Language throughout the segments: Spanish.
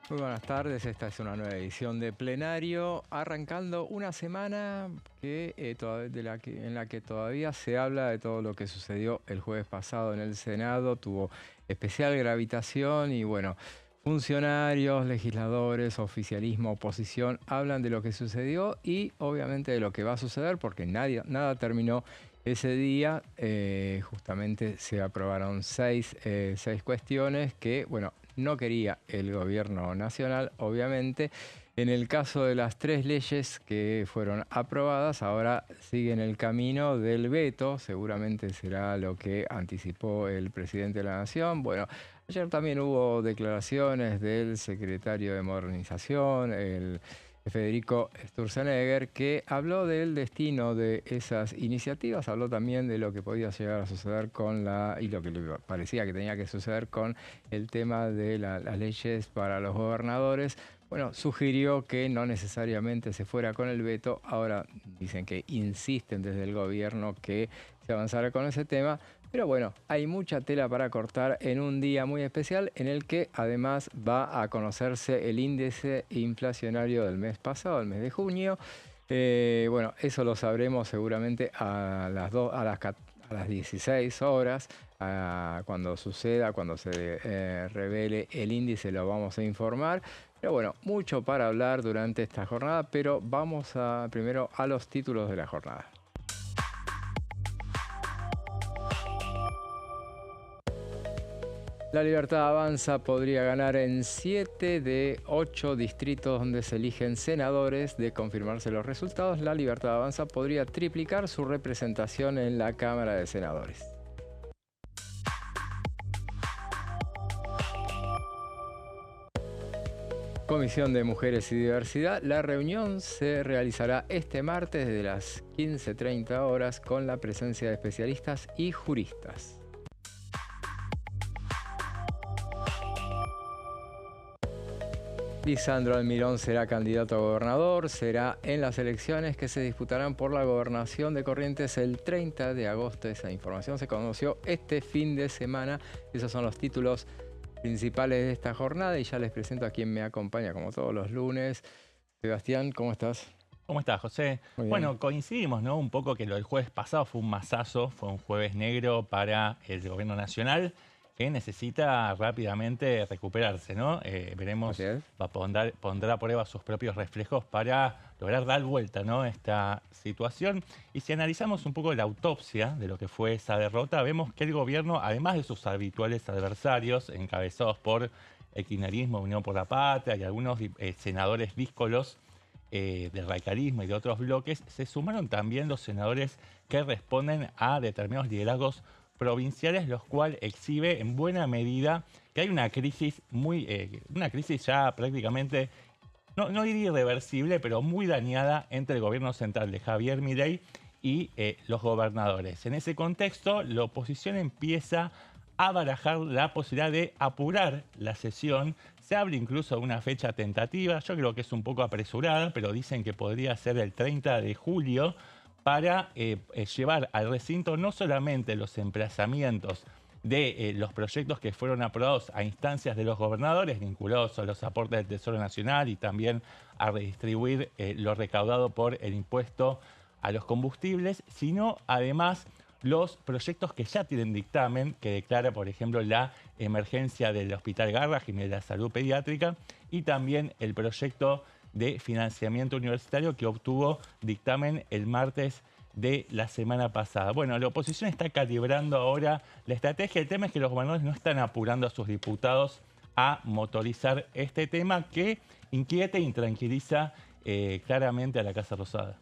Muy buenas tardes, esta es una nueva edición de Plenario, arrancando una semana en la que todavía se habla de todo lo que sucedió el jueves pasado en el Senado, tuvo especial gravitación y bueno, funcionarios, legisladores, oficialismo, oposición hablan de lo que sucedió y obviamente de lo que va a suceder porque nada terminó ese día. Justamente se aprobaron seis cuestiones que, bueno, no quería el gobierno nacional, obviamente. En el caso de las tres leyes que fueron aprobadas, ahora siguen el camino del veto, seguramente será lo que anticipó el presidente de la Nación. Bueno, ayer también hubo declaraciones del secretario de Modernización, el Federico Sturzenegger, que habló del destino de esas iniciativas, habló también de lo que podía llegar a suceder y lo que le parecía que tenía que suceder con el tema de las leyes para los gobernadores. Bueno, sugirió que no necesariamente se fuera con el veto. Ahora dicen que insisten desde el gobierno que se avanzara con ese tema. Pero bueno, hay mucha tela para cortar en un día muy especial en el que además va a conocerse el índice inflacionario del mes pasado, el mes de junio. Bueno, eso lo sabremos seguramente a las 16 horas. Cuando suceda, cuando se revele el índice, lo vamos a informar. Pero bueno, mucho para hablar durante esta jornada, pero vamos primero a los títulos de la jornada. La Libertad Avanza podría ganar en 7 de 8 distritos donde se eligen senadores. De confirmarse los resultados, la Libertad Avanza podría triplicar su representación en la Cámara de Senadores. Comisión de Mujeres y Diversidad. La reunión se realizará este martes desde las 15:30 horas con la presencia de especialistas y juristas. Lisandro Almirón será candidato a gobernador, será en las elecciones que se disputarán por la gobernación de Corrientes el 30 de agosto. Esa información se conoció este fin de semana. Esos son los títulos principales de esta jornada y ya les presento a quien me acompaña como todos los lunes. Sebastián, ¿cómo estás? ¿Cómo estás, José? Muy bien. Bueno, coincidimos, ¿no? Un poco que lo del jueves pasado fue un masazo, fue un jueves negro para el gobierno nacional que necesita rápidamente recuperarse, ¿no? Así Veremos, es. pondrá a prueba sus propios reflejos para lograr dar vuelta, ¿no? A esta situación. Y si analizamos un poco la autopsia de lo que fue esa derrota, vemos que el gobierno, además de sus habituales adversarios, encabezados por el kirchnerismo, Unión por la Patria y algunos senadores díscolos, del radicalismo y de otros bloques, se sumaron también los senadores que responden a determinados liderazgos provinciales, los cuales exhibe en buena medida que hay una crisis una crisis ya prácticamente, no diría irreversible, pero muy dañada entre el gobierno central de Javier Milei y los gobernadores. En ese contexto, la oposición empieza a barajar la posibilidad de apurar la sesión. Se habla incluso de una fecha tentativa, yo creo que es un poco apresurada, pero dicen que podría ser el 30 de julio para llevar al recinto no solamente los emplazamientos de los proyectos que fueron aprobados a instancias de los gobernadores, vinculados a los aportes del Tesoro Nacional y también a redistribuir lo recaudado por el impuesto a los combustibles, sino además los proyectos que ya tienen dictamen, que declara, por ejemplo, la emergencia del Hospital Garrahan y de la salud pediátrica, y también el proyecto de financiamiento universitario que obtuvo dictamen el martes de la semana pasada. Bueno, la oposición está calibrando ahora la estrategia. El tema es que los gobernadores no están apurando a sus diputados a motorizar este tema que inquieta e intranquiliza claramente a la Casa Rosada.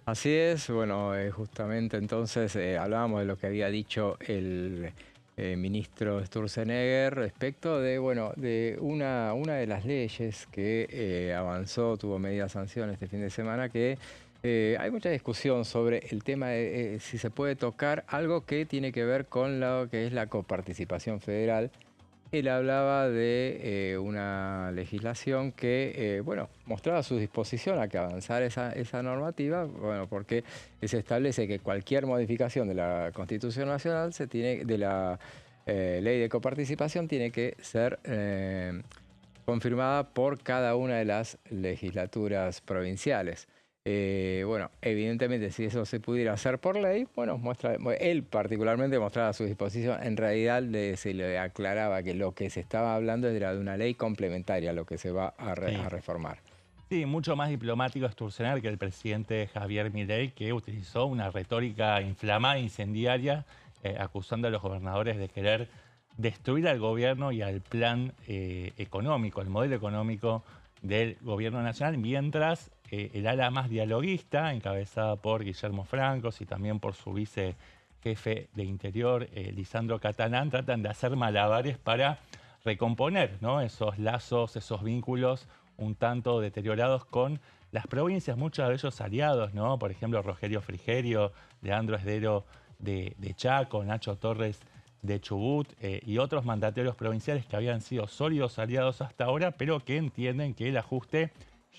Así es, bueno, justamente entonces hablábamos de lo que había dicho el ministro Sturzenegger respecto de, bueno, de una de las leyes que avanzó, tuvo media sanción este fin de semana, que hay mucha discusión sobre el tema de si se puede tocar algo que tiene que ver con lo que es la coparticipación federal. Él hablaba de una legislación que, bueno, mostraba su disposición a que avanzara esa normativa, bueno, porque se establece que cualquier modificación de la Constitución Nacional de la ley de coparticipación tiene que ser confirmada por cada una de las legislaturas provinciales. Bueno, evidentemente, si eso se pudiera hacer por ley, bueno, él particularmente mostraba su disposición. En realidad se le aclaraba que lo que se estaba hablando era de una ley complementaria, lo que se va a reformar. Sí, mucho más diplomático Sturzenegger que el presidente Javier Milei, que utilizó una retórica inflamada, incendiaria, acusando a los gobernadores de querer destruir al gobierno y al plan económico, al modelo económico del gobierno nacional, mientras el ala más dialoguista, encabezada por Guillermo Francos y también por su vicejefe de Interior, Lisandro Catalán, tratan de hacer malabares para recomponer, ¿no?, esos lazos, esos vínculos un tanto deteriorados con las provincias, muchos de ellos aliados, ¿no? Por ejemplo, Rogelio Frigerio, Leandro Esdero de Chaco, Nacho Torres de Chubut y otros mandatarios provinciales que habían sido sólidos aliados hasta ahora, pero que entienden que el ajuste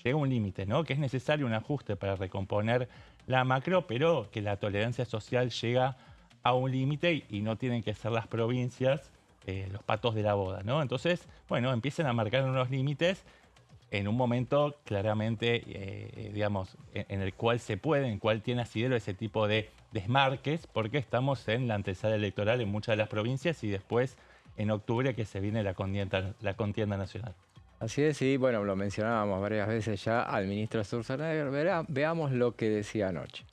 llega a un límite, ¿no? Que es necesario un ajuste para recomponer la macro, pero que la tolerancia social llega a un límite y no tienen que ser las provincias los patos de la boda, ¿no? Entonces, bueno, empiezan a marcar unos límites en un momento claramente, digamos, en el cual se puede, en el cual tiene asidero ese tipo de desmarques, porque estamos en la antesala electoral en muchas de las provincias y después en octubre que se viene la contienda nacional. Así es, y bueno, lo mencionábamos varias veces ya al ministro Sturzenegger. Veamos lo que decía anoche.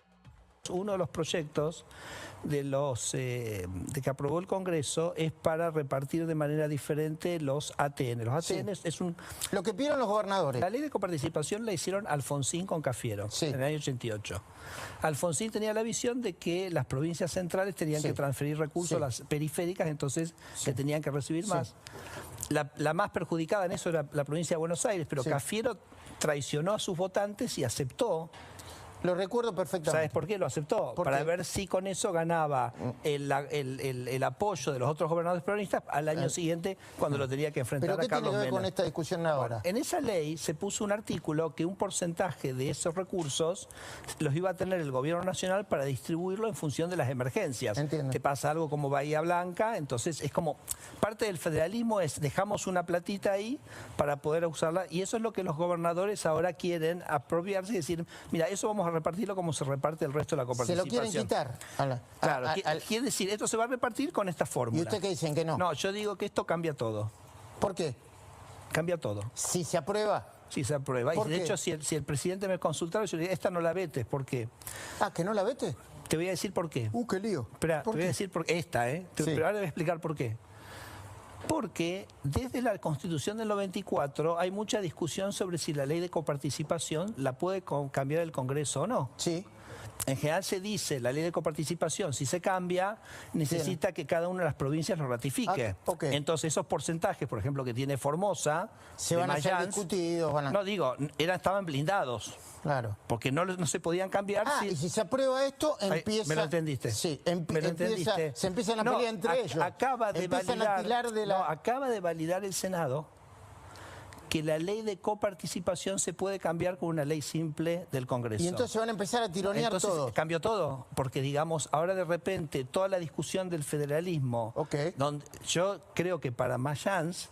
Uno de los proyectos de que aprobó el Congreso es para repartir de manera diferente los ATN. Los ATN Sí. es un... Lo que pidieron los gobernadores. La ley de coparticipación la hicieron Alfonsín con Cafiero, Sí. en el año 88. Alfonsín tenía la visión de que las provincias centrales tenían Sí. que transferir recursos Sí. a las periféricas, entonces Sí. que tenían que recibir Sí. más. La más perjudicada en eso era la provincia de Buenos Aires, pero Sí. Cafiero traicionó a sus votantes y aceptó. Lo recuerdo perfectamente. ¿Sabes por qué lo aceptó? ¿Por Para qué? ver si con eso ganaba el apoyo de los otros gobernadores peronistas al año siguiente, cuando lo tenía que enfrentar ¿Pero a qué tiene Carlos que ver Menem. con esta discusión ahora? En esa ley se puso un artículo que un porcentaje de esos recursos los iba a tener el gobierno nacional para distribuirlo en función de las emergencias. Entiendo. Te pasa algo como Bahía Blanca, entonces es como parte del federalismo es dejamos una platita ahí para poder usarla, y eso es lo que los gobernadores ahora quieren apropiarse y decir, mira, eso vamos a repartirlo como se reparte el resto de la Se coparticipación. lo quieren quitar. Claro, quiere decir, esto se va a repartir con esta fórmula. ¿Y usted qué dicen? Que no. No, yo digo que esto cambia todo. ¿Por qué? Cambia todo. Si se aprueba. Sí, se aprueba. Y ¿Por de qué? hecho, si el presidente me consultara, yo le diría, esta no la vetes. ¿Por qué? Ah, ¿que no la vete? Te voy a decir por qué. Qué lío. Espera, te ¿Por voy a qué? decir por qué. Esta, ¿eh? Sí. Pero ahora te voy a explicar por qué. Porque desde la Constitución del 94 hay mucha discusión sobre si la ley de coparticipación la puede cambiar el Congreso o no. Sí. En general se dice, la ley de coparticipación, si se cambia, necesita que cada una de las provincias lo ratifique. Ah, ok. Entonces esos porcentajes, por ejemplo, que tiene Formosa, Se de van a ser Mayans, discutidos. No, digo, estaban blindados, Claro. porque no se podían cambiar. Ah, y si se aprueba esto, Ay, empieza... ¿me lo entendiste? Sí, ¿Me lo entendiste? se empiezan a No, pelear entre ellos. Acaba de Empiezan validar, a tirar de la... no, acaba de validar el Senado que la ley de coparticipación se puede cambiar con una ley simple del Congreso. Y entonces van a empezar a tironear Entonces, todo. cambió todo, porque digamos, ahora de repente toda la discusión del federalismo, Ok. donde yo creo que para Mayans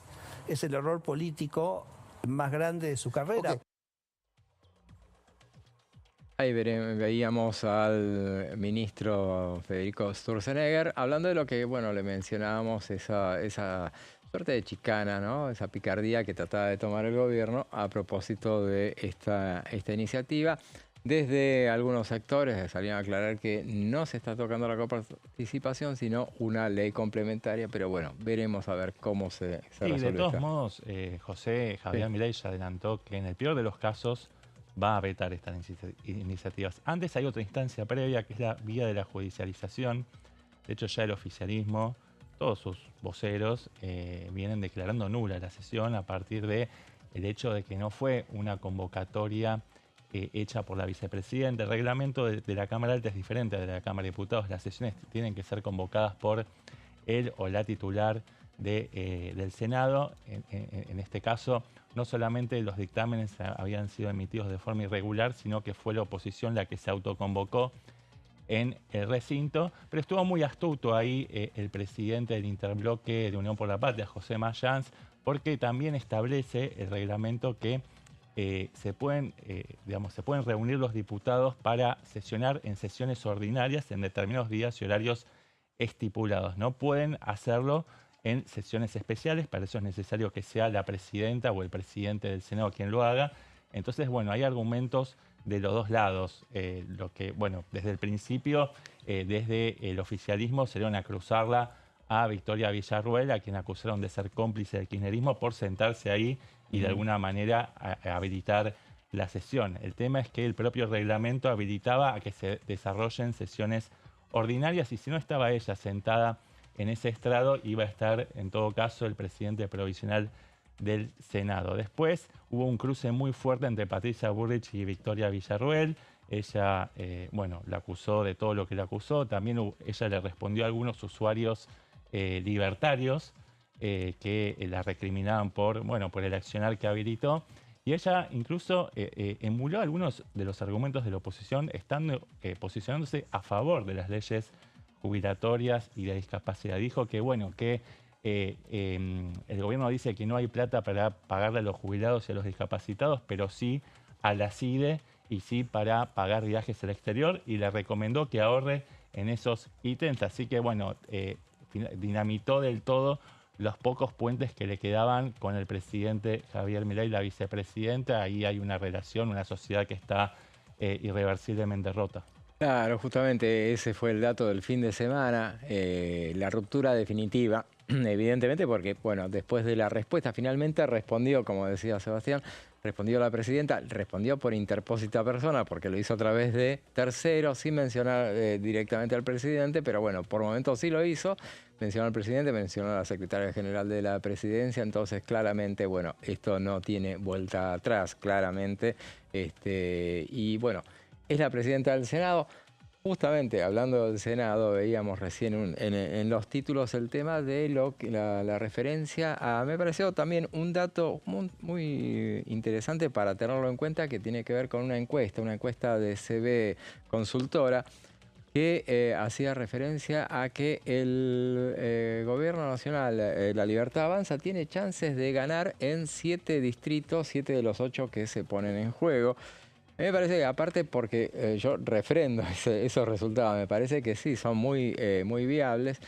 es el error político más grande de su carrera. Ok. Ahí veíamos al ministro Federico Sturzenegger hablando de lo que, bueno, le mencionábamos, esa suerte de chicana, ¿no? Esa picardía que trataba de tomar el gobierno a propósito de esta iniciativa. Desde algunos sectores salían a aclarar que no se está tocando la coparticipación, sino una ley complementaria, pero bueno, veremos a ver cómo se resuelve. De todos modos, Javier Milei ya adelantó que en el peor de los casos va a vetar estas iniciativas. Antes hay otra instancia previa, que es la vía de la judicialización. De hecho, ya el oficialismo, todos sus voceros, vienen declarando nula la sesión a partir del hecho de que no fue una convocatoria hecha por la vicepresidenta. El reglamento de la Cámara Alta es diferente de la Cámara de Diputados. Las sesiones tienen que ser convocadas por él o la titular del Senado. En este caso, no solamente los dictámenes habían sido emitidos de forma irregular, sino que fue la oposición la que se autoconvocó en el recinto, pero estuvo muy astuto ahí el presidente del interbloque de Unión por la Patria, José Mayans, porque también establece el reglamento que se pueden reunir los diputados para sesionar en sesiones ordinarias en determinados días y horarios estipulados. No pueden hacerlo en sesiones especiales, para eso es necesario que sea la presidenta o el presidente del Senado quien lo haga. Entonces, bueno, hay argumentos de los dos lados. Desde el principio, desde el oficialismo, se dieron a cruzarla a Victoria Villarruel, a quien acusaron de ser cómplice del kirchnerismo por sentarse ahí y de alguna manera habilitar la sesión. El tema es que el propio reglamento habilitaba a que se desarrollen sesiones ordinarias y si no estaba ella sentada en ese estrado, iba a estar en todo caso el presidente provisional del Senado. Después hubo un cruce muy fuerte entre Patricia Bullrich y Victoria Villarruel. Ella, la acusó de todo lo que la acusó. También ella le respondió a algunos usuarios libertarios que la recriminaban por el accionar que habilitó. Y ella incluso emuló algunos de los argumentos de la oposición, posicionándose a favor de las leyes jubilatorias y de discapacidad. Dijo que, el gobierno dice que no hay plata para pagarle a los jubilados y a los discapacitados, pero sí a la CIDE y sí para pagar viajes al exterior, y le recomendó que ahorre en esos ítems. Así que, dinamitó del todo los pocos puentes que le quedaban con el presidente Javier Milei y la vicepresidenta. Ahí hay una relación, una sociedad que está irreversiblemente rota. Claro, justamente ese fue el dato del fin de semana, la ruptura definitiva, evidentemente porque, después de la respuesta, finalmente respondió, como decía Sebastián, respondió la presidenta, respondió por interpósita persona, porque lo hizo a través de terceros, sin mencionar directamente al presidente, pero por momentos sí lo hizo, mencionó al presidente, mencionó a la secretaria general de la presidencia, entonces claramente, esto no tiene vuelta atrás, claramente, es la presidenta del Senado. Justamente hablando del Senado, veíamos recién en los títulos el tema de la referencia a, me pareció también un dato muy interesante para tenerlo en cuenta, que tiene que ver con una encuesta de CB Consultora, que hacía referencia a que el gobierno nacional, La Libertad Avanza, tiene chances de ganar en 7 distritos, 7 de los 8 que se ponen en juego. A mí me parece que, aparte, porque yo refrendo esos resultados, me parece que sí, son muy viables.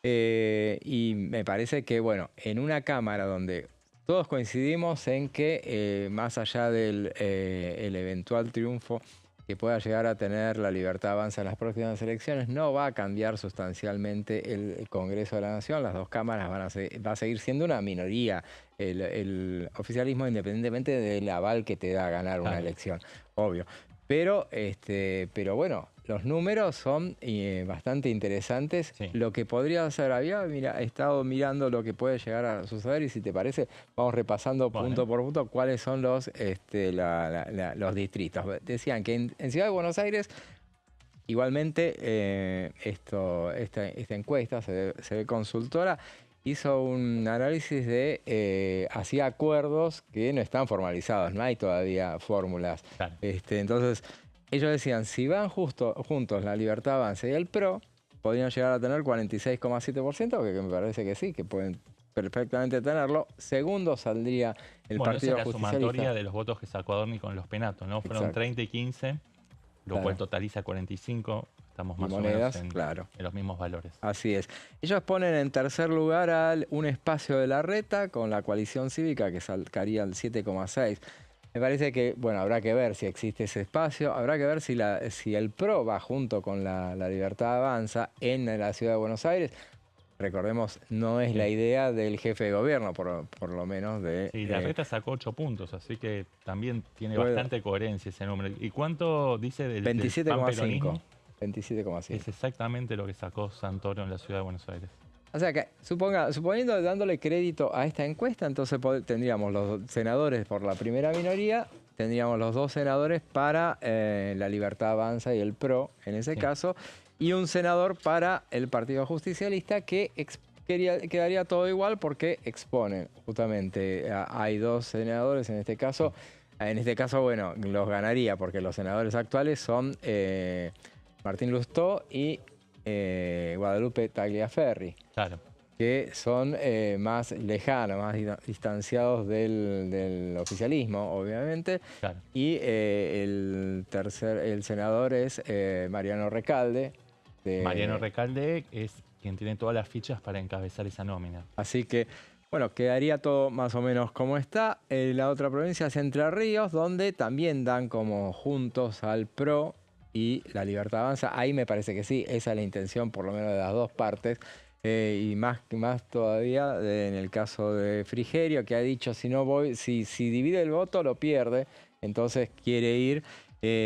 Y me parece que, en una Cámara donde todos coincidimos en que, más allá del el eventual triunfo que pueda llegar a tener La Libertad Avanza en las próximas elecciones, no va a cambiar sustancialmente el Congreso de la Nación. Las dos cámaras va a seguir siendo una minoría el oficialismo, independientemente del aval que te da ganar una elección, obvio. Pero los números son bastante interesantes. Sí. Lo que podría ser, he estado mirando lo que puede llegar a suceder, y si te parece, vamos repasando punto por punto cuáles son los distritos. Decían que en Ciudad de Buenos Aires, igualmente, esta encuesta, CB Consultora, hizo un análisis hacía acuerdos que no están formalizados, no hay todavía fórmulas. Claro. Entonces, ellos decían, si van juntos La Libertad Avanza y el PRO, podrían llegar a tener 46,7%, que me parece que sí, que pueden perfectamente tenerlo. Segundo saldría el Partido Justicialista. Esa es la sumatoria de los votos que sacó Adorni con los Penatos, ¿no? Fueron 30 y 15, lo cual totaliza 45. Estamos más o menos en los mismos valores. Así es. Ellos ponen en tercer lugar un espacio de Larreta con la coalición cívica, que sacaría el 7,6%. Me parece que, habrá que ver si existe ese espacio, habrá que ver si el PRO va junto con la Libertad Avanza en la Ciudad de Buenos Aires. Recordemos, no es la idea del jefe de gobierno, por lo menos. Sí, Larreta sacó 8 puntos, así que también tiene bastante coherencia ese número. ¿Y cuánto dice del 27,5? 27,5. Es exactamente lo que sacó Santoro en la Ciudad de Buenos Aires. O sea que, suponiendo, dándole crédito a esta encuesta, entonces tendríamos los senadores por la primera minoría, tendríamos los 2 senadores para La Libertad Avanza y el PRO, en ese caso, y un senador para el Partido Justicialista, que quedaría todo igual porque exponen, justamente, hay 2 senadores en este caso. En este caso, los ganaría porque los senadores actuales son Martín Lustó y Guadalupe Tagliaferri. Claro. que son más lejanos, más distanciados del oficialismo, obviamente. Claro. Y el senador es Mariano Recalde. Mariano Recalde es quien tiene todas las fichas para encabezar esa nómina. Así que, bueno, quedaría todo más o menos como está. La otra provincia es Entre Ríos, donde también dan como juntos al PRO y la Libertad Avanza. Ahí me parece que sí, esa es la intención, por lo menos de las dos partes. Y más todavía en el caso de Frigerio, que ha dicho, si divide el voto, lo pierde. Entonces quiere ir,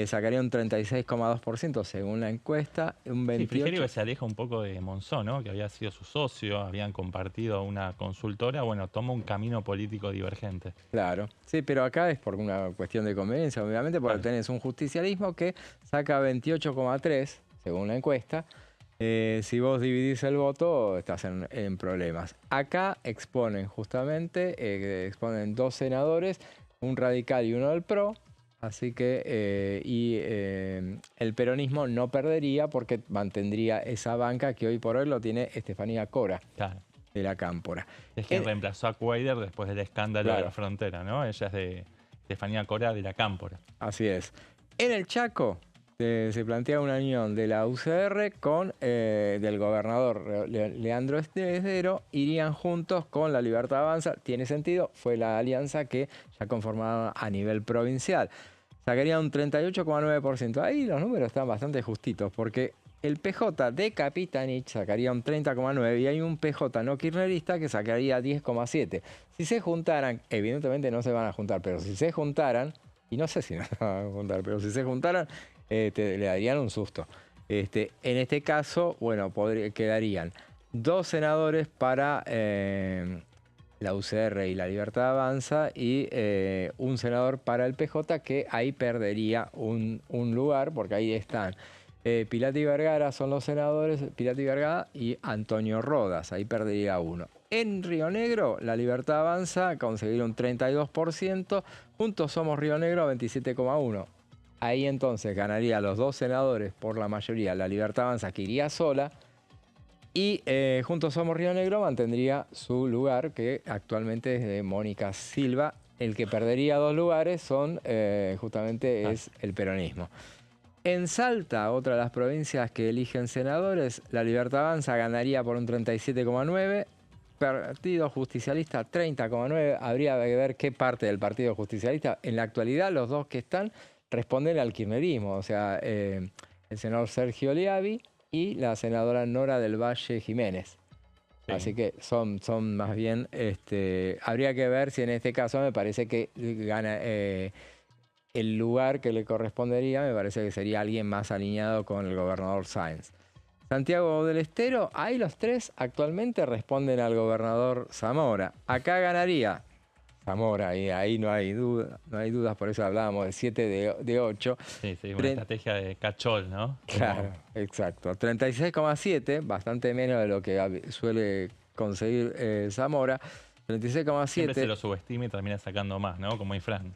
sacaría un 36,2% según la encuesta, un 28%. Sí, Frigerio se aleja un poco de Monzó, ¿no? Que había sido su socio, habían compartido una consultora. Bueno, toma un camino político divergente. Claro, sí, pero acá es por una cuestión de conveniencia, obviamente, porque tenés un justicialismo que saca 28,3% según la encuesta. Si vos dividís el voto, estás en problemas. Acá exponen justamente, exponen dos senadores, un radical y uno del PRO, así que el peronismo no perdería porque mantendría esa banca que hoy por hoy lo tiene Estefanía Cora, Claro. de la Cámpora. Es quien reemplazó a Cuader después del escándalo de la frontera, ¿no? Ella es de Estefanía Cora de la Cámpora. Así es. En el Chaco se plantea una unión de la UCR con del gobernador Leandro Esdero, irían juntos con la Libertad Avanza. Tiene sentido, fue la alianza que ya conformaba a nivel provincial. Sacaría un 38,9%. Ahí los números están bastante justitos porque el PJ de Capitanich sacaría un 30,9% y hay un PJ no kirchnerista que sacaría 10,7%. Si se juntaran, evidentemente no se van a juntar, pero si se juntaran, y no sé si no se van a juntar, pero si se juntaran, le darían un susto. En este caso, bueno, quedarían dos senadores para la UCR y la Libertad Avanza y un senador para el PJ, que ahí perdería un lugar, porque ahí están Pilati Vergara, son los senadores, Pilati Vergara y Antonio Rodas, ahí perdería uno. En Río Negro, la Libertad Avanza conseguiría un 32%, Juntos Somos Río Negro 27,1%. Ahí entonces ganaría los dos senadores por la mayoría, la Libertad Avanza, que iría sola, y Juntos Somos Río Negro mantendría su lugar, que actualmente es de Mónica Silva. El que perdería dos lugares es el peronismo. En Salta, otra de las provincias que eligen senadores, la Libertad Avanza ganaría por un 37,9%, Partido Justicialista 30,9%. Habría que ver qué parte del Partido Justicialista. En la actualidad, los dos que están responden al kirchnerismo, o sea, el senador Sergio Leavi y la senadora Nora del Valle Jiménez. Sí. Así que son más bien, habría que ver si en este caso me parece que gana el lugar que le correspondería, me parece que sería alguien más alineado con el gobernador Sáenz. Santiago del Estero, ahí los tres actualmente responden al gobernador Zamora. Acá ganaría Zamora, y ahí no hay dudas, por eso hablábamos de 7 de 8. Sí, una estrategia de cachol, ¿no? Claro, exacto. 36,7, bastante menos de lo que suele conseguir Zamora. 36,7. Siempre se lo subestima y termina sacando más, ¿no? Como Infran.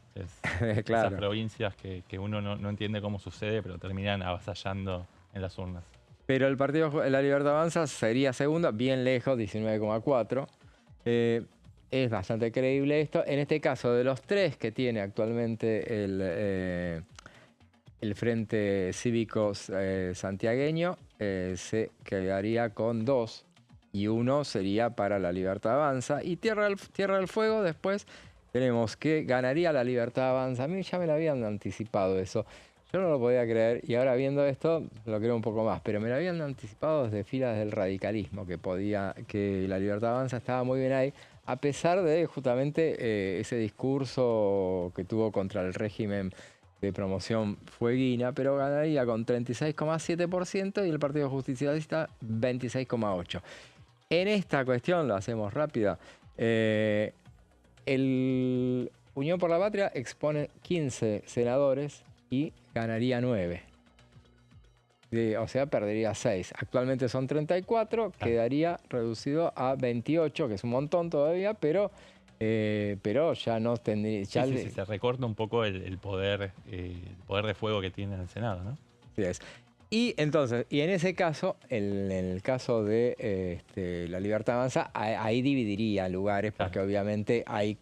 Claro. Esas provincias que uno no entiende cómo sucede, pero terminan avasallando en las urnas. Pero el partido, la Libertad Avanza, sería segunda, bien lejos, 19,4. Es bastante creíble esto. En este caso, de los tres que tiene actualmente el Frente Cívico Santiagueño, se quedaría con 2 y 1 sería para la Libertad Avanza. Y Tierra del Fuego, después tenemos que ganaría la Libertad Avanza. A mí ya me lo habían anticipado eso. Yo no lo podía creer y ahora viendo esto lo creo un poco más, pero me lo habían anticipado desde filas del radicalismo, que la Libertad Avanza estaba muy bien ahí, a pesar de justamente ese discurso que tuvo contra el régimen de promoción fueguina, pero ganaría con 36,7% y el Partido Justicialista 26,8%. En esta cuestión, lo hacemos rápida, el Unión por la Patria expone 15 senadores y ganaría 9. O sea, perdería 6. Actualmente son 34, quedaría reducido a 28, que es un montón todavía, pero ya no tendría... Se recorta un poco el poder de fuego que tiene el Senado, ¿no? Sí es. Y entonces, y en ese caso, en el caso de La Libertad Avanza, ahí dividiría lugares, porque obviamente hay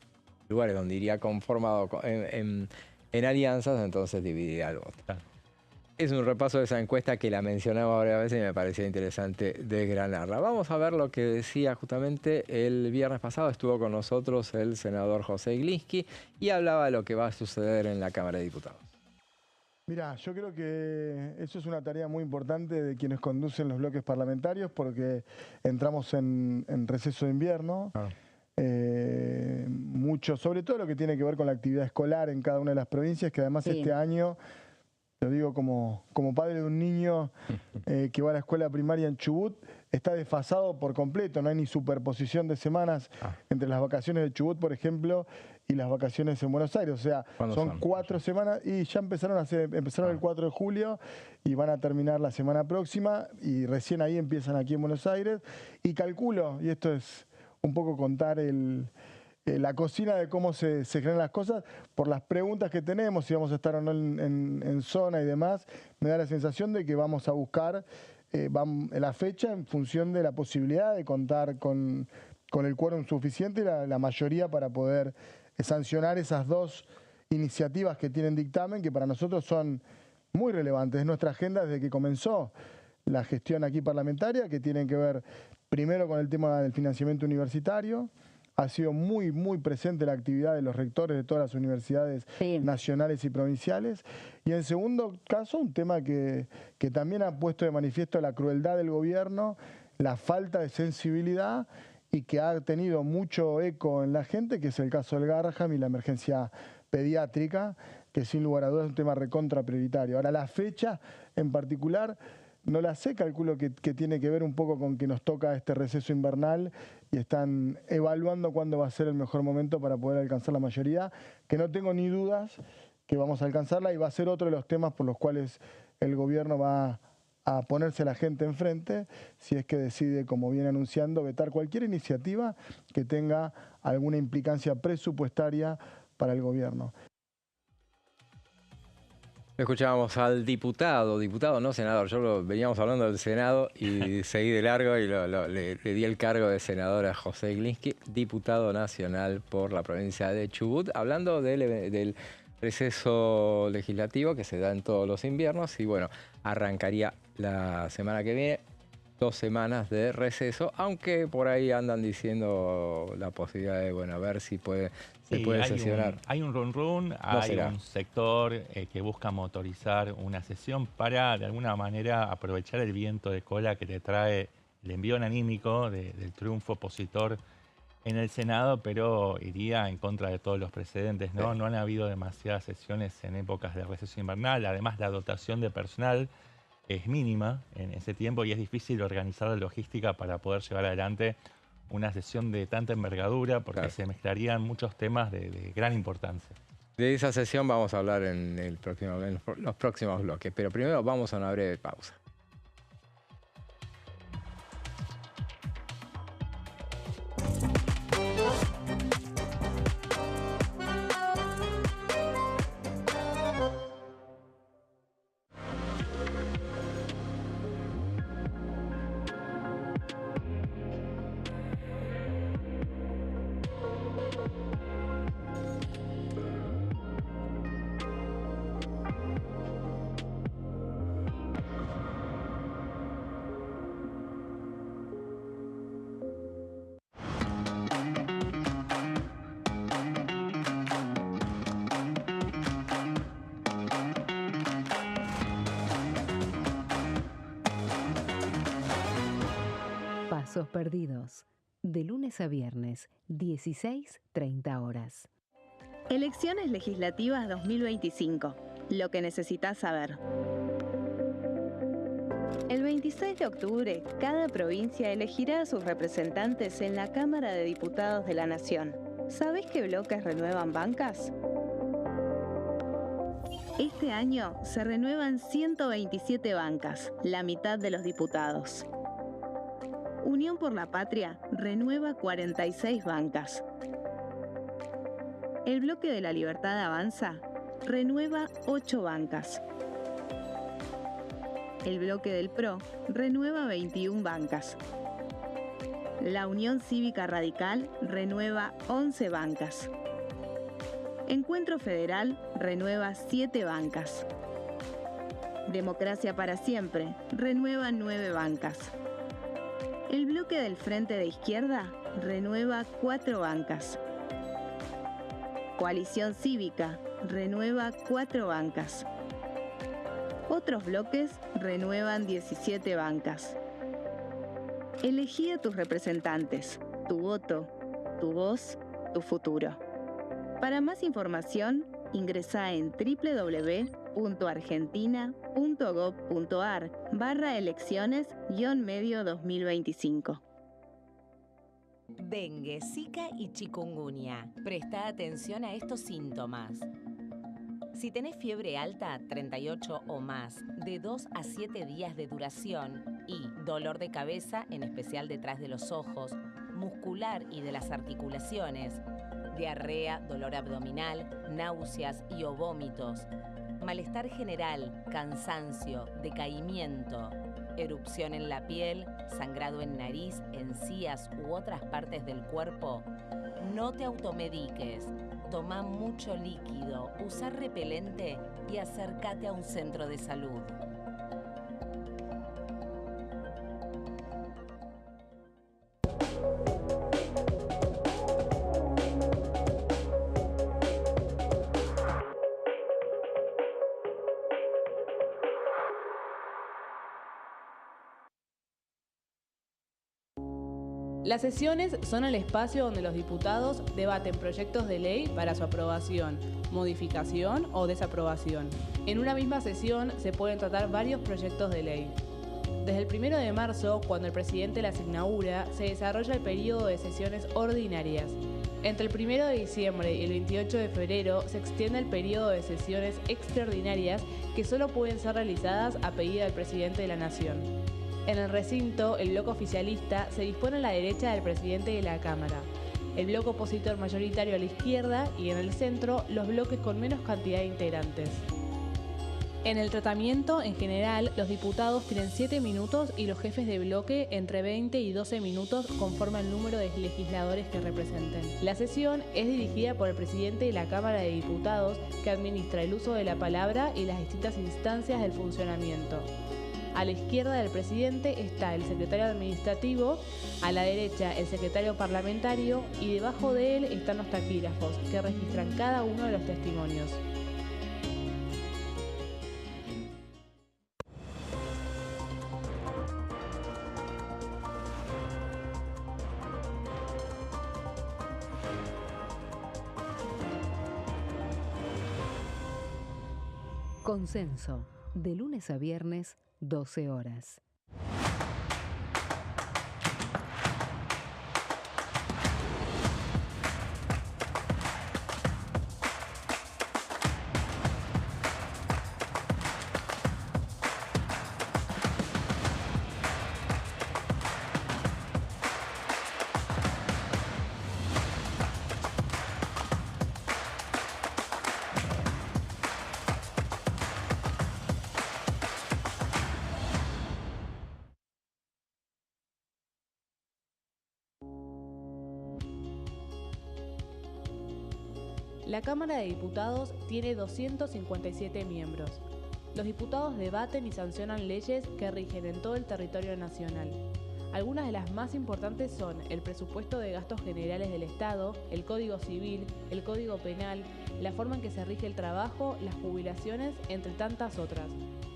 lugares donde iría conformado en alianzas, entonces dividiría el voto. Claro. Es un repaso de esa encuesta que la mencionaba varias veces y me parecía interesante desgranarla. Vamos a ver lo que decía justamente el viernes pasado. Estuvo con nosotros el senador José Gliński y hablaba de lo que va a suceder en la Cámara de Diputados. Mira, yo creo que eso es una tarea muy importante de quienes conducen los bloques parlamentarios porque entramos en receso de invierno. Ah. Mucho, sobre todo lo que tiene que ver con la actividad escolar en cada una de las provincias, que además este año, lo digo como padre de un niño que va a la escuela primaria en Chubut, está desfasado por completo, no hay ni superposición de semanas entre las vacaciones de Chubut, por ejemplo, y las vacaciones en Buenos Aires. O sea, son 4 semanas y ya empezaron el 4 de julio y van a terminar la semana próxima y recién ahí empiezan aquí en Buenos Aires. Y calculo, y esto es un poco contar la cocina de cómo se crean las cosas, por las preguntas que tenemos, si vamos a estar o no en zona y demás, me da la sensación de que vamos a buscar la fecha en función de la posibilidad de contar con el quórum suficiente y la mayoría para poder sancionar esas 2 iniciativas que tienen dictamen, que para nosotros son muy relevantes. Es nuestra agenda desde que comenzó la gestión aquí parlamentaria, que tienen que ver primero con el tema del financiamiento universitario. Ha sido muy, muy presente la actividad de los rectores de todas las universidades nacionales y provinciales. Y en segundo caso, un tema que también ha puesto de manifiesto la crueldad del gobierno, la falta de sensibilidad y que ha tenido mucho eco en la gente, que es el caso del Garraham y la emergencia pediátrica, que sin lugar a dudas es un tema recontra prioritario. Ahora, la fecha en particular no la sé, calculo que tiene que ver un poco con que nos toca este receso invernal y están evaluando cuándo va a ser el mejor momento para poder alcanzar la mayoría, que no tengo ni dudas que vamos a alcanzarla y va a ser otro de los temas por los cuales el gobierno va a ponerse a la gente enfrente si es que decide, como viene anunciando, vetar cualquier iniciativa que tenga alguna implicancia presupuestaria para el gobierno. Escuchábamos al diputado no senador, veníamos hablando del Senado y seguí de largo y le di el cargo de senador a José Gliński, diputado nacional por la provincia de Chubut, hablando del receso legislativo que se da en todos los inviernos y bueno, arrancaría la semana que viene 2 semanas de receso, aunque por ahí andan diciendo la posibilidad de, bueno, a ver si se puede sesionar. Hay un run, hay un sector que busca motorizar una sesión para, de alguna manera, aprovechar el viento de cola que te trae el envión anímico del triunfo opositor en el Senado, pero iría en contra de todos los precedentes, ¿no? No han habido demasiadas sesiones en épocas de receso invernal, además la dotación de personal es mínima en ese tiempo y es difícil organizar la logística para poder llevar adelante una sesión de tanta envergadura porque se mezclarían muchos temas de gran importancia. De esa sesión vamos a hablar en los próximos bloques, pero primero vamos a una breve pausa. Pasos perdidos. De lunes a viernes, 16:30 horas. Elecciones legislativas 2025. Lo que necesitas saber. El 26 de octubre, cada provincia elegirá a sus representantes en la Cámara de Diputados de la Nación. ¿Sabés qué bloques renuevan bancas? Este año se renuevan 127 bancas, la mitad de los diputados. Unión por la Patria renueva 46 bancas. El bloque de la Libertad Avanza renueva 8 bancas. El bloque del PRO renueva 21 bancas. La Unión Cívica Radical renueva 11 bancas. Encuentro Federal renueva 7 bancas. Democracia para Siempre renueva 9 bancas. El bloque del Frente de Izquierda renueva 4 bancas. Coalición Cívica renueva 4 bancas. Otros bloques renuevan 17 bancas. Elegí a tus representantes, tu voto, tu voz, tu futuro. Para más información, ingresá en www.argentina.gov.ar/elecciones-medio 2025. Dengue, Zika y chikungunya. Presta atención a estos síntomas. Si tenés fiebre alta, 38 o más, de 2 a 7 días de duración y dolor de cabeza, en especial detrás de los ojos, muscular y de las articulaciones, diarrea, dolor abdominal, náuseas y o vómitos, malestar general, cansancio, decaimiento, erupción en la piel, sangrado en nariz, encías u otras partes del cuerpo, no te automediques. Toma mucho líquido, usa repelente y acércate a un centro de salud. Las sesiones son el espacio donde los diputados debaten proyectos de ley para su aprobación, modificación o desaprobación. En una misma sesión se pueden tratar varios proyectos de ley. Desde el 1 de marzo, cuando el presidente las inaugura, se desarrolla el periodo de sesiones ordinarias. Entre el 1 de diciembre y el 28 de febrero se extiende el periodo de sesiones extraordinarias que solo pueden ser realizadas a pedido del presidente de la Nación. En el recinto, el bloque oficialista se dispone a la derecha del presidente de la Cámara, el bloque opositor mayoritario a la izquierda y en el centro los bloques con menos cantidad de integrantes. En el tratamiento, en general, los diputados tienen 7 minutos y los jefes de bloque entre 20 y 12 minutos conforme al número de legisladores que representen. La sesión es dirigida por el presidente de la Cámara de Diputados, que administra el uso de la palabra y las distintas instancias del funcionamiento. A la izquierda del presidente está el secretario administrativo, a la derecha el secretario parlamentario y debajo de él están los taquígrafos, que registran cada uno de los testimonios. Consenso, de lunes a viernes, 12 horas. La Cámara de Diputados tiene 257 miembros. Los diputados debaten y sancionan leyes que rigen en todo el territorio nacional. Algunas de las más importantes son el presupuesto de gastos generales del Estado, el Código Civil, el Código Penal, la forma en que se rige el trabajo, las jubilaciones, entre tantas otras.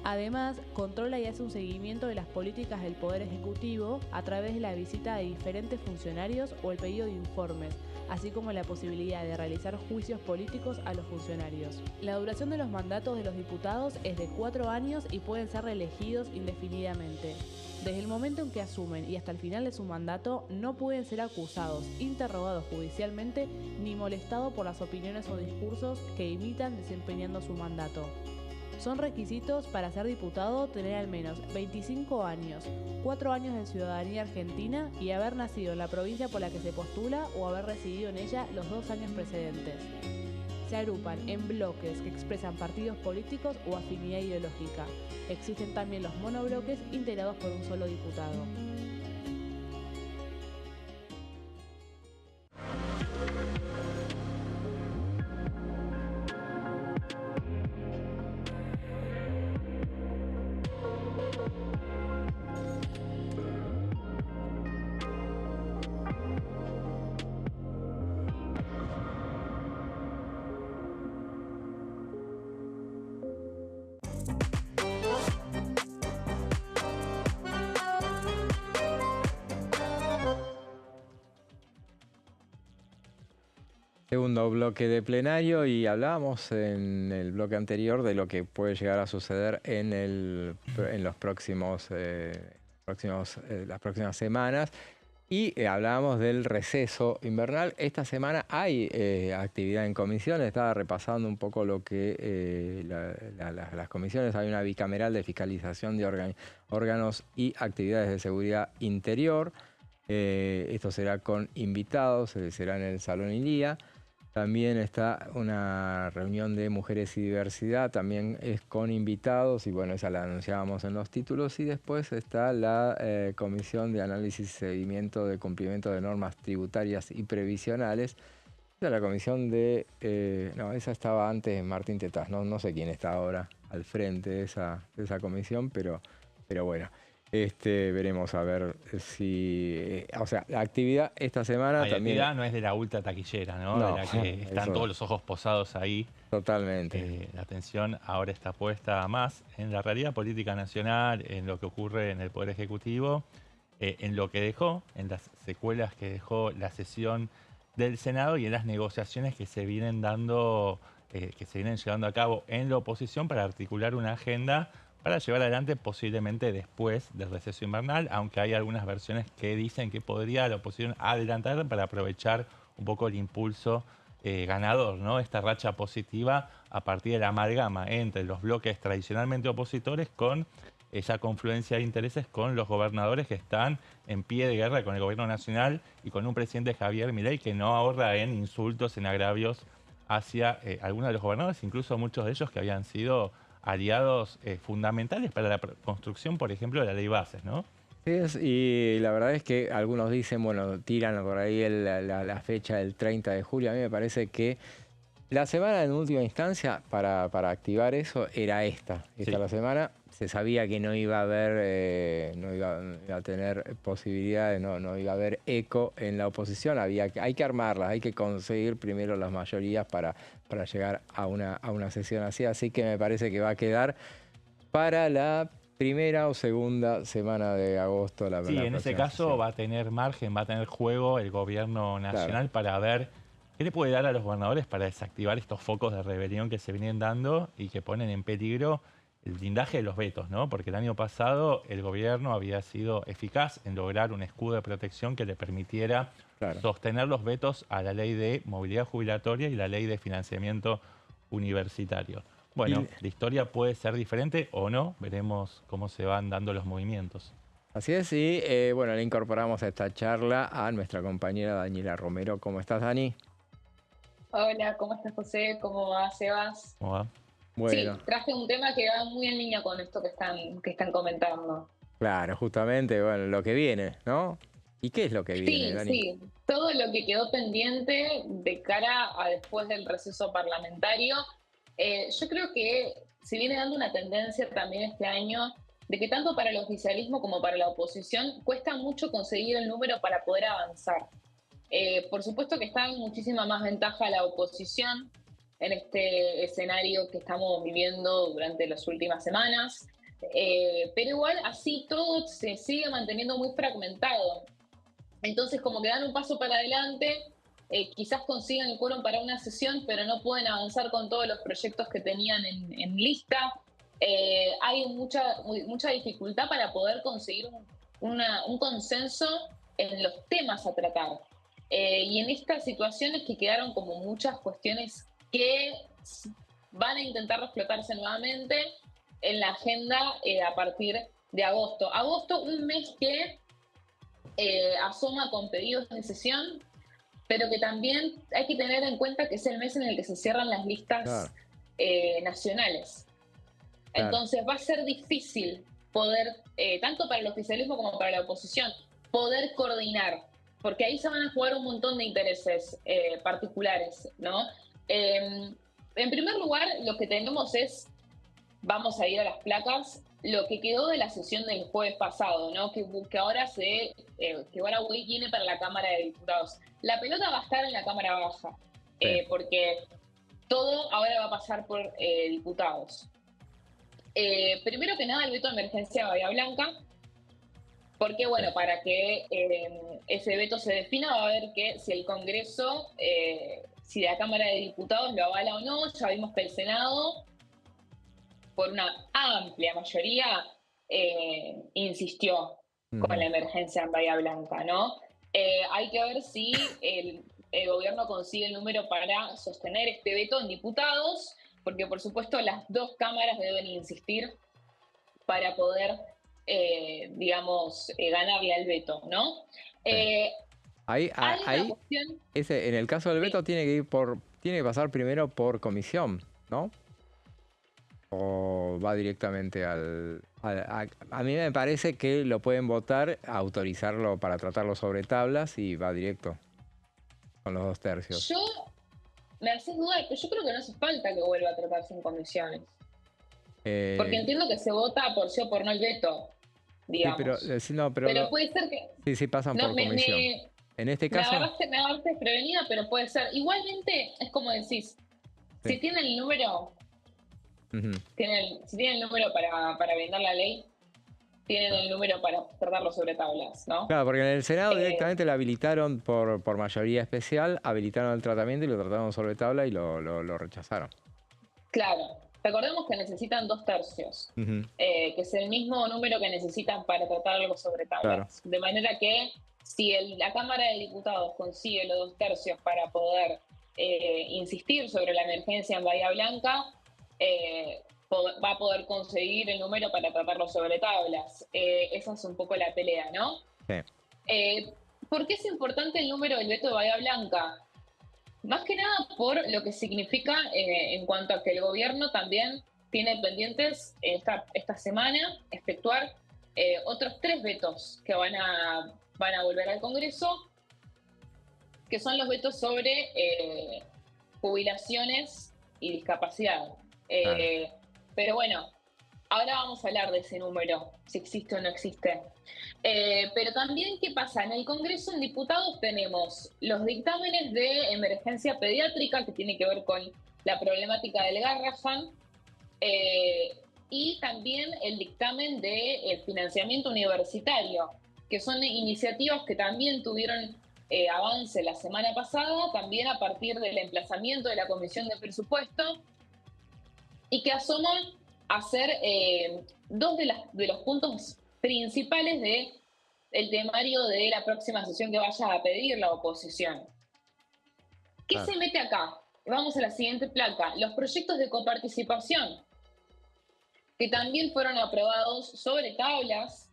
Además, controla y hace un seguimiento de las políticas del Poder Ejecutivo a través de la visita de diferentes funcionarios o el pedido de informes, así como la posibilidad de realizar juicios políticos a los funcionarios. La duración de los mandatos de los diputados es de 4 años y pueden ser reelegidos indefinidamente. Desde el momento en que asumen y hasta el final de su mandato, no pueden ser acusados, interrogados judicialmente, ni molestados por las opiniones o discursos que imitan desempeñando su mandato. Son requisitos para ser diputado tener al menos 25 años, 4 años de ciudadanía argentina y haber nacido en la provincia por la que se postula o haber residido en ella los 2 años precedentes. se agrupan en bloques que expresan partidos políticos o afinidad ideológica. Existen también los monobloques integrados por un solo diputado. Segundo bloque de plenario, y hablábamos en el bloque anterior de lo que puede llegar a suceder en las próximas semanas, y hablábamos del receso invernal. Esta semana hay actividad en comisiones. Estaba repasando un poco lo que las comisiones. Hay una bicameral de fiscalización de órganos y actividades de seguridad interior. Esto será con invitados, será en el Salón Ilía. También está una reunión de mujeres y diversidad, también es con invitados, y bueno, esa la anunciábamos en los títulos. Y después está la Comisión de Análisis y Seguimiento de Cumplimiento de Normas Tributarias y Previsionales. Esa es la comisión de... no, esa estaba antes Martín Tetaz, no sé quién está ahora al frente de esa comisión, pero bueno. Veremos a ver si... o sea, la actividad esta semana también... La actividad no es de la ultra taquillera, ¿no? De la que están todos los ojos posados ahí. Totalmente. La atención ahora está puesta más en la realidad política nacional, en lo que ocurre en el Poder Ejecutivo, en lo que dejó, en las secuelas que dejó la sesión del Senado y en las negociaciones que se vienen dando, que se vienen llevando a cabo en la oposición para articular una agenda para llevar adelante posiblemente después del receso invernal, aunque hay algunas versiones que dicen que podría la oposición adelantar para aprovechar un poco el impulso ganador, ¿no? Esta racha positiva a partir de la amalgama entre los bloques tradicionalmente opositores con esa confluencia de intereses con los gobernadores que están en pie de guerra con el gobierno nacional y con un presidente Javier Milei que no ahorra en insultos, en agravios hacia algunos de los gobernadores, incluso muchos de ellos que habían sido aliados fundamentales para la construcción, por ejemplo, de la ley bases, ¿no? Sí, y la verdad es que algunos dicen, bueno, tiran por ahí la fecha del 30 de julio. A mí me parece que la semana en última instancia para activar eso era esta. La semana se sabía que no iba a haber, no iba a tener posibilidades, no iba a haber eco en la oposición. Hay que armarlas, hay que conseguir primero las mayorías para llegar a una sesión así. Así que me parece que va a quedar para la primera o segunda semana de agosto. Sí, en ese caso va a tener margen, va a tener juego el gobierno nacional para ver qué le puede dar a los gobernadores para desactivar estos focos de rebelión que se vienen dando y que ponen en peligro el blindaje de los vetos, ¿no? Porque el año pasado el gobierno había sido eficaz en lograr un escudo de protección que le permitiera sostener los vetos a la ley de movilidad jubilatoria y la ley de financiamiento universitario. Bueno, la historia puede ser diferente o no, veremos cómo se van dando los movimientos. Así es, y bueno, le incorporamos a esta charla a nuestra compañera Daniela Romero. ¿Cómo estás, Dani? Hola, ¿cómo estás, José? ¿Cómo va, Sebas? ¿Cómo va? Bueno. Sí, traje un tema que va muy en línea con esto que están comentando. Claro, justamente, bueno, lo que viene, ¿no? ¿Y qué es lo que viene, Dani? Sí, todo lo que quedó pendiente de cara a después del receso parlamentario. Yo creo que se viene dando una tendencia también este año de que tanto para el oficialismo como para la oposición cuesta mucho conseguir el número para poder avanzar. Por supuesto que está en muchísima más ventaja la oposición en este escenario que estamos viviendo durante las últimas semanas, pero igual así todo se sigue manteniendo muy fragmentado. Entonces como que dan un paso para adelante, quizás consigan el quórum para una sesión, pero no pueden avanzar con todos los proyectos que tenían en lista. Hay mucha dificultad para poder conseguir un consenso en los temas a tratar. Y en estas situaciones que quedaron como muchas cuestiones que van a intentar reflotarse nuevamente en la agenda a partir de agosto. Agosto, un mes que asoma con pedidos de sesión, pero que también hay que tener en cuenta que es el mes en el que se cierran las listas nacionales. Claro. Entonces va a ser difícil poder, tanto para el oficialismo como para la oposición, poder coordinar, porque ahí se van a jugar un montón de intereses particulares, ¿no? En primer lugar, lo que tenemos es, vamos a ir a las placas, lo que quedó de la sesión del jueves pasado, ¿no? Que ahora viene para la Cámara de Diputados. La pelota va a estar en la Cámara Baja, porque todo ahora va a pasar por diputados. Primero que nada, el veto de emergencia de Bahía Blanca, porque, bueno, para que ese veto se defina va a haber que si el Congreso, si la Cámara de Diputados lo avala o no. Ya vimos que el Senado, por una amplia mayoría, insistió con la emergencia en Bahía Blanca, ¿no? Hay que ver si el gobierno consigue el número para sostener este veto en diputados, porque por supuesto las dos cámaras deben insistir para poder, ganarle al veto, ¿no? Ahí, cuestión, en el caso del veto tiene que pasar primero por comisión, ¿no? ¿O va directamente a mí me parece que lo pueden votar, autorizarlo para tratarlo sobre tablas y va directo con los 2 tercios. Me haces dudar, pero yo creo que no hace falta que vuelva a tratarse en comisiones. Porque entiendo que se vota por sí o por no el veto, digamos. Sí, pero puede ser que... Sí, pasan por comisión. En este caso... Me agarraste desprevenida, pero puede ser. Igualmente, es como decís, si tiene el número... Si tienen el número para brindar la ley, tienen el número para tratarlo sobre tablas, ¿no? Claro, porque en el Senado directamente lo habilitaron por mayoría especial, habilitaron el tratamiento y lo trataron sobre tabla y lo rechazaron. Claro. Recordemos que necesitan 2 tercios, que es el mismo número que necesitan para tratar algo sobre tablas. Claro. De manera que si la Cámara de Diputados consigue los 2 tercios para poder insistir sobre la emergencia en Bahía Blanca, va a poder conseguir el número para tratarlo sobre tablas. Esa es un poco la pelea, ¿no? Sí. ¿Por qué es importante el número del veto de Bahía Blanca? Más que nada por lo que significa en cuanto a que el gobierno también tiene pendientes esta semana efectuar otros 3 vetos que van a volver al Congreso, que son los vetos sobre jubilaciones y discapacidad. Pero bueno, ahora vamos a hablar de ese número, si existe o no existe. Pero también, ¿qué pasa? En el Congreso, en diputados, tenemos los dictámenes de emergencia pediátrica, que tiene que ver con la problemática del Garrahan, y también el dictamen del financiamiento universitario, que son iniciativas que también tuvieron avance la semana pasada, también a partir del emplazamiento de la Comisión de Presupuesto, y que asoman a ser 2 de los puntos principales del temario de la próxima sesión que vaya a pedir la oposición. ¿Qué se mete acá? Vamos a la siguiente placa. Los proyectos de coparticipación, que también fueron aprobados sobre tablas,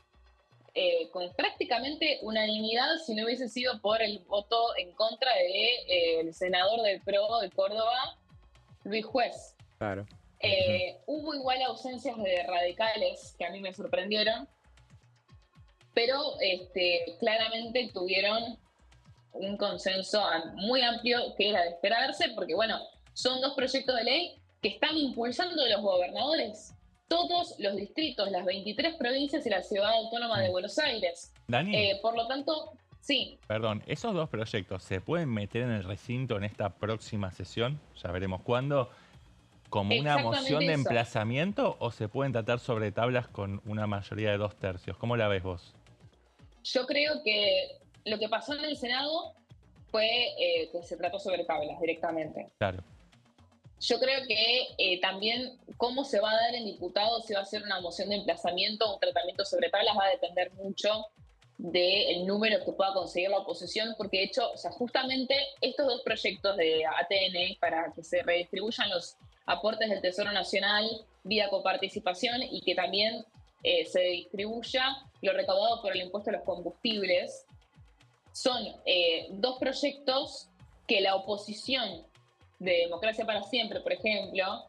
con prácticamente unanimidad, si no hubiese sido por el voto en contra del senador del PRO de Córdoba, Luis Juez. Claro. Hubo igual ausencias de radicales que a mí me sorprendieron, pero claramente tuvieron un consenso muy amplio, que era de esperarse, porque bueno, son 2 proyectos de ley que están impulsando los gobernadores, todos los distritos, las 23 provincias y la Ciudad Autónoma de Buenos Aires. Dani, por lo tanto, sí. Perdón, ¿esos 2 proyectos se pueden meter en el recinto en esta próxima sesión? Ya veremos cuándo. ¿Como una moción de emplazamiento o se pueden tratar sobre tablas con una mayoría de 2 tercios? ¿Cómo la ves vos? Yo creo que lo que pasó en el Senado fue que se trató sobre tablas directamente. Claro. Yo creo que también cómo se va a dar en diputados, si va a ser una moción de emplazamiento o un tratamiento sobre tablas, va a depender mucho del número que pueda conseguir la oposición, porque de hecho, justamente estos 2 proyectos de ATN para que se redistribuyan los aportes del Tesoro Nacional vía coparticipación y que también se distribuya lo recaudado por el impuesto a los combustibles, son dos proyectos que la oposición de Democracia para Siempre, por ejemplo,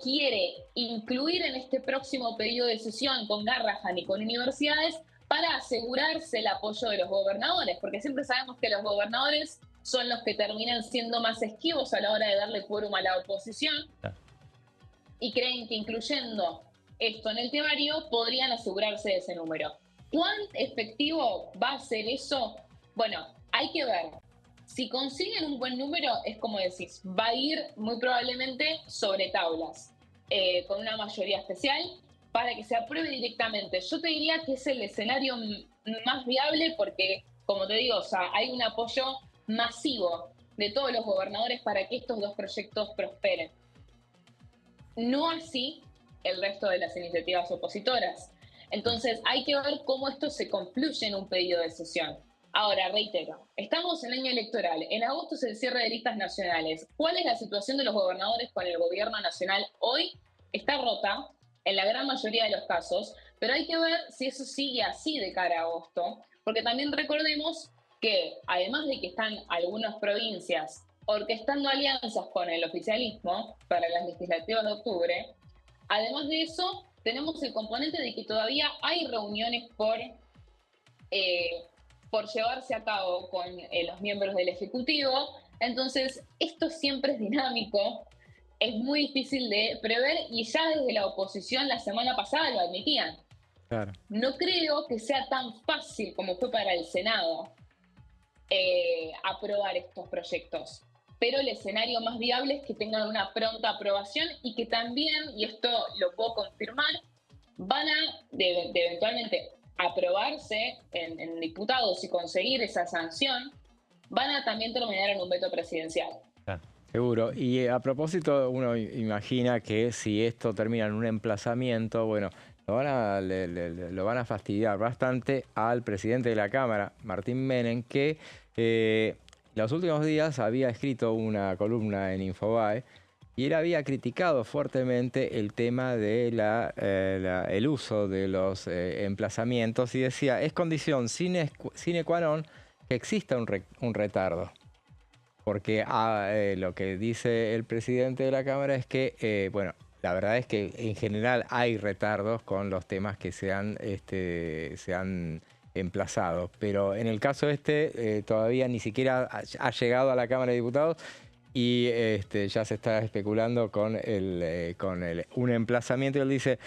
quiere incluir en este próximo periodo de sesión con Garrahan y con universidades para asegurarse el apoyo de los gobernadores, porque siempre sabemos que los gobernadores son los que terminan siendo más esquivos a la hora de darle quórum a la oposición, y creen que incluyendo esto en el temario podrían asegurarse de ese número. ¿Cuán efectivo va a ser eso? Bueno, hay que ver. Si consiguen un buen número, es como decís, va a ir muy probablemente sobre tablas, con una mayoría especial, para que se apruebe directamente. Yo te diría que es el escenario más viable porque, como te digo, o sea, hay un apoyo masivo de todos los gobernadores para que estos dos proyectos prosperen. No así el resto de las iniciativas opositoras. Entonces hay que ver cómo esto se confluye en un pedido de sesión. Ahora, reitero, estamos en año electoral. En agosto es el cierre de listas nacionales. ¿Cuál es la situación de los gobernadores con el gobierno nacional hoy? Está rota en la gran mayoría de los casos, pero hay que ver si eso sigue así de cara a agosto, porque también recordemos que además de que están algunas provincias orquestando alianzas con el oficialismo para las legislativas de octubre, además de eso tenemos el componente de que todavía hay reuniones por llevarse a cabo con los miembros del Ejecutivo. Entonces, esto siempre es dinámico, es muy difícil de prever y ya desde la oposición la semana pasada lo admitían. Claro. No creo que sea tan fácil como fue para el Senado aprobar estos proyectos, pero el escenario más viable es que tengan una pronta aprobación y que también, y esto lo puedo confirmar, van a de eventualmente aprobarse en diputados y conseguir esa sanción, van a también terminar en un veto presidencial. Seguro. Y a propósito, uno imagina que si esto termina en un emplazamiento, bueno, lo van a fastidiar bastante al presidente de la Cámara, Martín Menem, que los últimos días había escrito una columna en Infobae y él había criticado fuertemente el tema de el uso de los emplazamientos y decía, es condición sine qua non que exista un retardo. Porque lo que dice el presidente de la Cámara es que, bueno, la verdad es que en general hay retardos con los temas que se han emplazado. Pero en el caso todavía ni siquiera ha llegado a la Cámara de Diputados y ya se está especulando con un emplazamiento. Y él dice,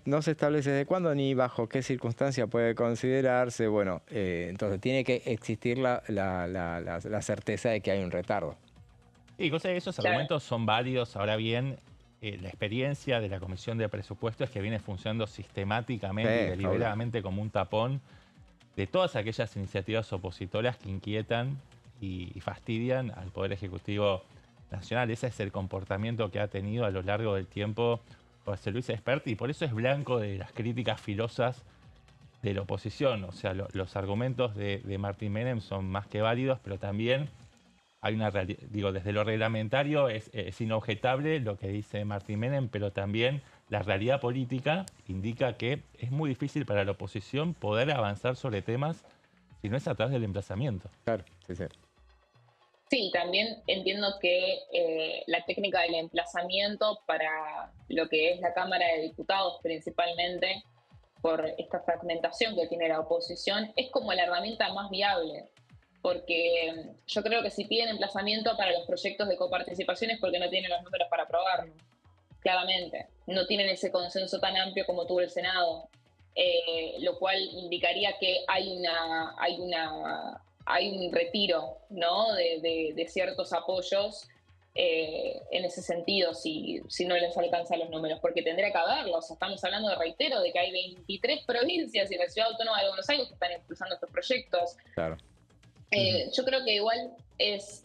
no se establece desde cuándo ni bajo qué circunstancia puede considerarse. Bueno, entonces tiene que existir la certeza de que hay un retardo. Y José, esos argumentos son válidos. Ahora bien, la experiencia de la Comisión de Presupuestos es que viene funcionando sistemáticamente y deliberadamente como un tapón de todas aquellas iniciativas opositoras que inquietan y fastidian al Poder Ejecutivo Nacional. Ese es el comportamiento que ha tenido a lo largo del tiempo José Luis Espert, y por eso es blanco de las críticas filosas de la oposición. O sea, los argumentos de Martín Menem son más que válidos, pero también hay una realidad, digo, desde lo reglamentario es inobjetable lo que dice Martín Menem, pero también la realidad política indica que es muy difícil para la oposición poder avanzar sobre temas si no es a través del emplazamiento. Claro, sí, sí. Sí, también entiendo que la técnica del emplazamiento para lo que es la Cámara de Diputados principalmente, por esta fragmentación que tiene la oposición, es como la herramienta más viable. Porque yo creo que si piden emplazamiento para los proyectos de coparticipación es porque no tienen los números para aprobarlo. Claramente. No tienen ese consenso tan amplio como tuvo el Senado. Lo cual indicaría que hay un retiro, ¿no? de ciertos apoyos en ese sentido, si no les alcanzan los números, porque tendría que haberlos. Estamos hablando, reitero, de que hay 23 provincias y la Ciudad Autónoma de Buenos Aires que están impulsando estos proyectos. Claro. Yo creo que igual es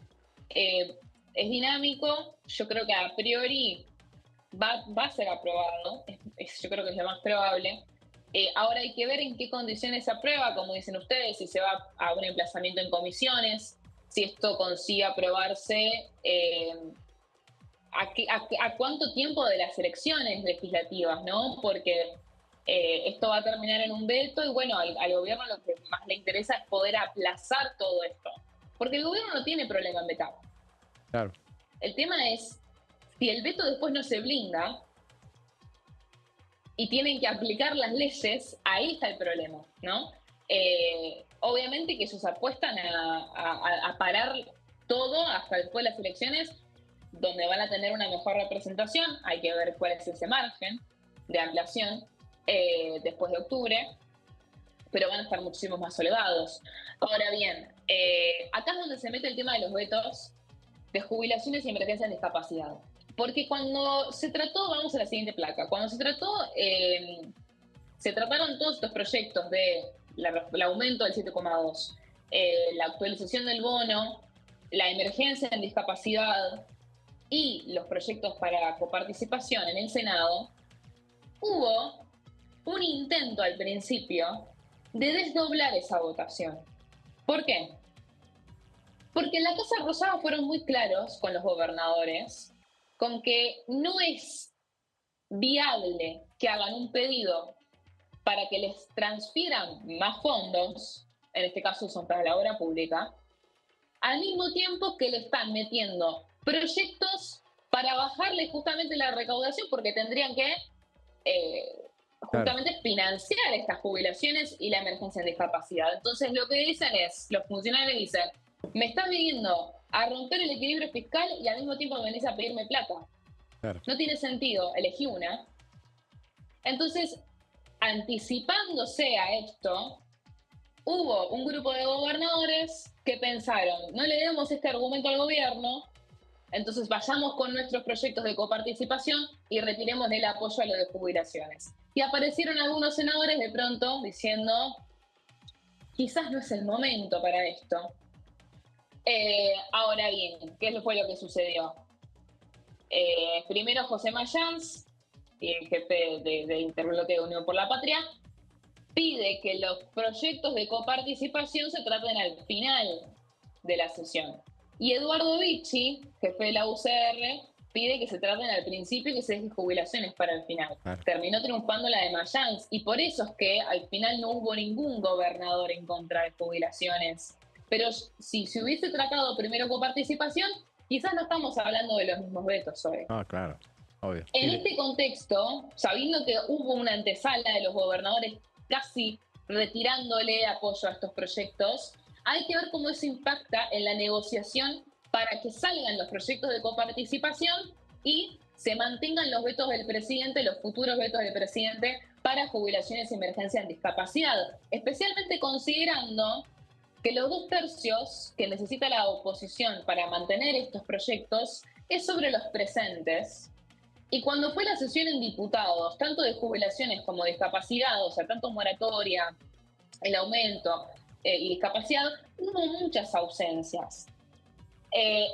dinámico. Yo creo que a priori va a ser aprobado. Yo creo que es lo más probable. Ahora hay que ver en qué condiciones se aprueba, como dicen ustedes, si se va a un emplazamiento en comisiones, si esto consigue aprobarse, a cuánto tiempo de las elecciones legislativas, ¿no? Porque esto va a terminar en un veto y bueno, al gobierno lo que más le interesa es poder aplazar todo esto. Porque el gobierno no tiene problema en vetar. Claro. El tema es, si el veto después no se blinda y tienen que aplicar las leyes, ahí está el problema, ¿no? Obviamente que ellos apuestan a parar todo hasta después de las elecciones, donde van a tener una mejor representación. Hay que ver cuál es ese margen de ampliación después de octubre, pero van a estar muchísimo más holgados. Ahora bien, acá es donde se mete el tema de los vetos de jubilaciones y emergencia en discapacidad. Porque cuando se trató, vamos a la siguiente placa, cuando se trataron todos estos proyectos de el aumento del 7,2, la actualización del bono, la emergencia en discapacidad y los proyectos para coparticipación en el Senado, hubo un intento al principio de desdoblar esa votación. ¿Por qué? Porque en la Casa Rosada fueron muy claros con los gobernadores con que no es viable que hagan un pedido para que les transfieran más fondos, en este caso son para la obra pública, al mismo tiempo que le están metiendo proyectos para bajarle justamente la recaudación, porque tendrían que justamente financiar estas jubilaciones y la emergencia en discapacidad. Entonces lo que dicen es, los funcionarios dicen, me estás viniendo a romper el equilibrio fiscal y al mismo tiempo me venís a pedirme plata. Claro. No tiene sentido, elegí una. Entonces, anticipándose a esto, hubo un grupo de gobernadores que pensaron, no le demos este argumento al gobierno, entonces vayamos con nuestros proyectos de coparticipación y retiremos el apoyo a lo de jubilaciones. Y aparecieron algunos senadores de pronto diciendo, quizás no es el momento para esto. Ahora bien, ¿qué fue lo que sucedió? Primero José Mayans, el jefe de Interbloque de Unión por la Patria, pide que los proyectos de coparticipación se traten al final de la sesión. Y Eduardo Vicchi, jefe de la UCR, pide que se traten al principio y que se dejen jubilaciones para el final. Claro. Terminó triunfando la de Mayans y por eso es que al final no hubo ningún gobernador en contra de jubilaciones. Pero si se hubiese tratado primero coparticipación, quizás no estamos hablando de los mismos vetos hoy. Ah, claro, obvio. En este contexto, sabiendo que hubo una antesala de los gobernadores casi retirándole apoyo a estos proyectos, hay que ver cómo eso impacta en la negociación para que salgan los proyectos de coparticipación y se mantengan los vetos del presidente, los futuros vetos del presidente para jubilaciones y emergencia en discapacidad, especialmente considerando que los 2/3 que necesita la oposición para mantener estos proyectos es sobre los presentes. Y cuando fue la sesión en diputados, tanto de jubilaciones como de discapacidad, o sea, tanto moratoria, el aumento y discapacidad, hubo muchas ausencias.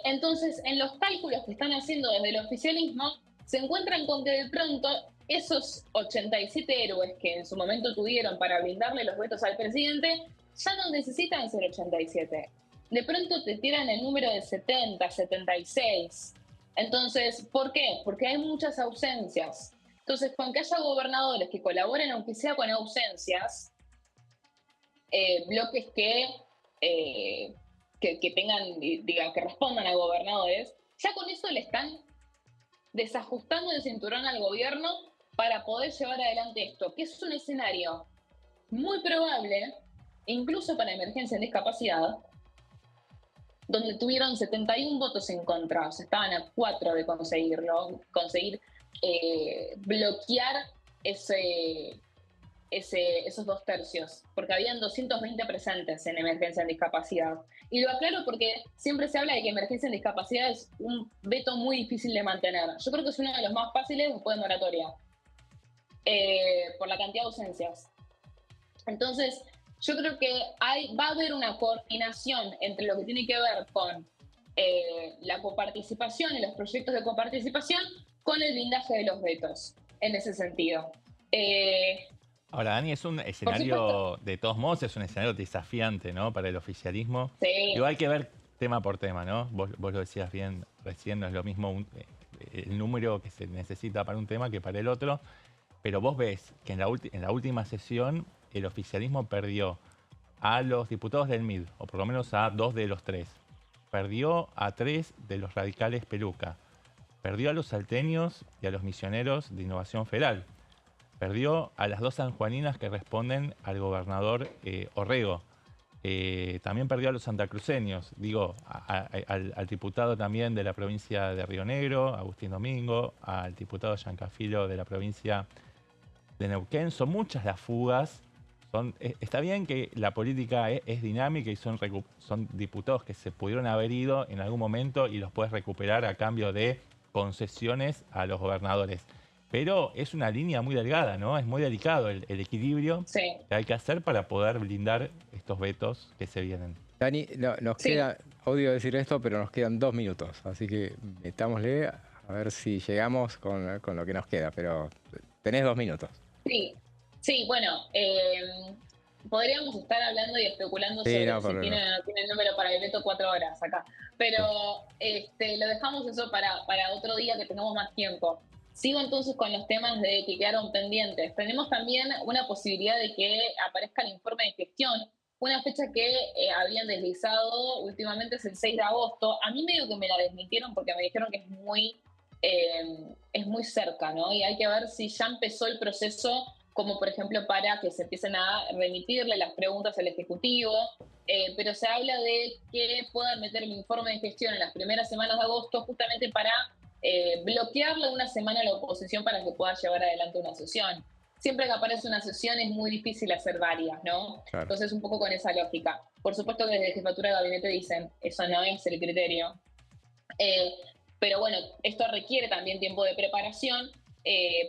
Entonces, en los cálculos que están haciendo desde el oficialismo, se encuentran con que de pronto esos 87 héroes que en su momento tuvieron para brindarle los vetos al presidente, ya no necesitan ser 87. De pronto te tiran el número de 70, 76. Entonces, ¿por qué? Porque hay muchas ausencias. Entonces, con que haya gobernadores que colaboren, aunque sea con ausencias, bloques que tengan, digan, que respondan a gobernadores, ya con eso le están desajustando el cinturón al gobierno para poder llevar adelante esto, que es un escenario muy probable, incluso para emergencia en discapacidad, donde tuvieron 71 votos en contra, o sea, estaban a 4 de conseguir bloquear esos 2/3, porque habían 220 presentes en emergencia en discapacidad. Y lo aclaro porque siempre se habla de que emergencia en discapacidad es un veto muy difícil de mantener. Yo creo que es uno de los más fáciles después de moratoria, por la cantidad de ausencias. Entonces, yo creo que va a haber una coordinación entre lo que tiene que ver con la coparticipación y los proyectos de coparticipación con el blindaje de los vetos, en ese sentido. Ahora, Dani, es un escenario, de todos modos, es un escenario desafiante, ¿no?, para el oficialismo. Sí. Igual hay que ver tema por tema, ¿no? Vos lo decías bien recién, no es lo mismo el número que se necesita para un tema que para el otro. Pero vos ves que en la última sesión el oficialismo perdió a los diputados del MID, o por lo menos a 2 de los 3. Perdió a 3 de los radicales Peluca. Perdió a los salteños y a los misioneros de Innovación Federal. Perdió a las 2 sanjuaninas que responden al gobernador Orrego. También perdió a los santacruceños, digo, al diputado también de la provincia de Río Negro, Agustín Domingo, al diputado Giancafilo de la provincia de Neuquén. Son muchas las fugas. Está bien que la política es dinámica y son diputados que se pudieron haber ido en algún momento y los puedes recuperar a cambio de concesiones a los gobernadores. Pero es una línea muy delgada, ¿no? Es muy delicado el equilibrio que hay que hacer para poder blindar estos vetos que se vienen. Dani, nos queda, odio decir esto, pero nos quedan 2 minutos. Así que metámosle a ver si llegamos con lo que nos queda. Pero tenés 2 minutos. Sí, bueno, podríamos estar hablando y especulando sobre si tiene o no tiene el número para el veto 4 horas acá. Pero lo dejamos eso para otro día que tengamos más tiempo. Sigo entonces con los temas que quedaron pendientes. Tenemos también una posibilidad de que aparezca el informe de gestión. Una fecha que habían deslizado últimamente es el 6 de agosto. A mí medio que me la desmintieron porque me dijeron que es muy cerca, ¿no? Y hay que ver si ya empezó el proceso, como por ejemplo para que se empiecen a remitirle las preguntas al Ejecutivo. Pero se habla de que puedan meter el informe de gestión en las primeras semanas de agosto justamente para bloquearle una semana a la oposición para que pueda llevar adelante una sesión. Siempre que aparece una sesión es muy difícil hacer varias, ¿no? Claro. Entonces, un poco con esa lógica. Por supuesto que desde Jefatura de Gabinete dicen, eso no es el criterio. Pero bueno, esto requiere también tiempo de preparación,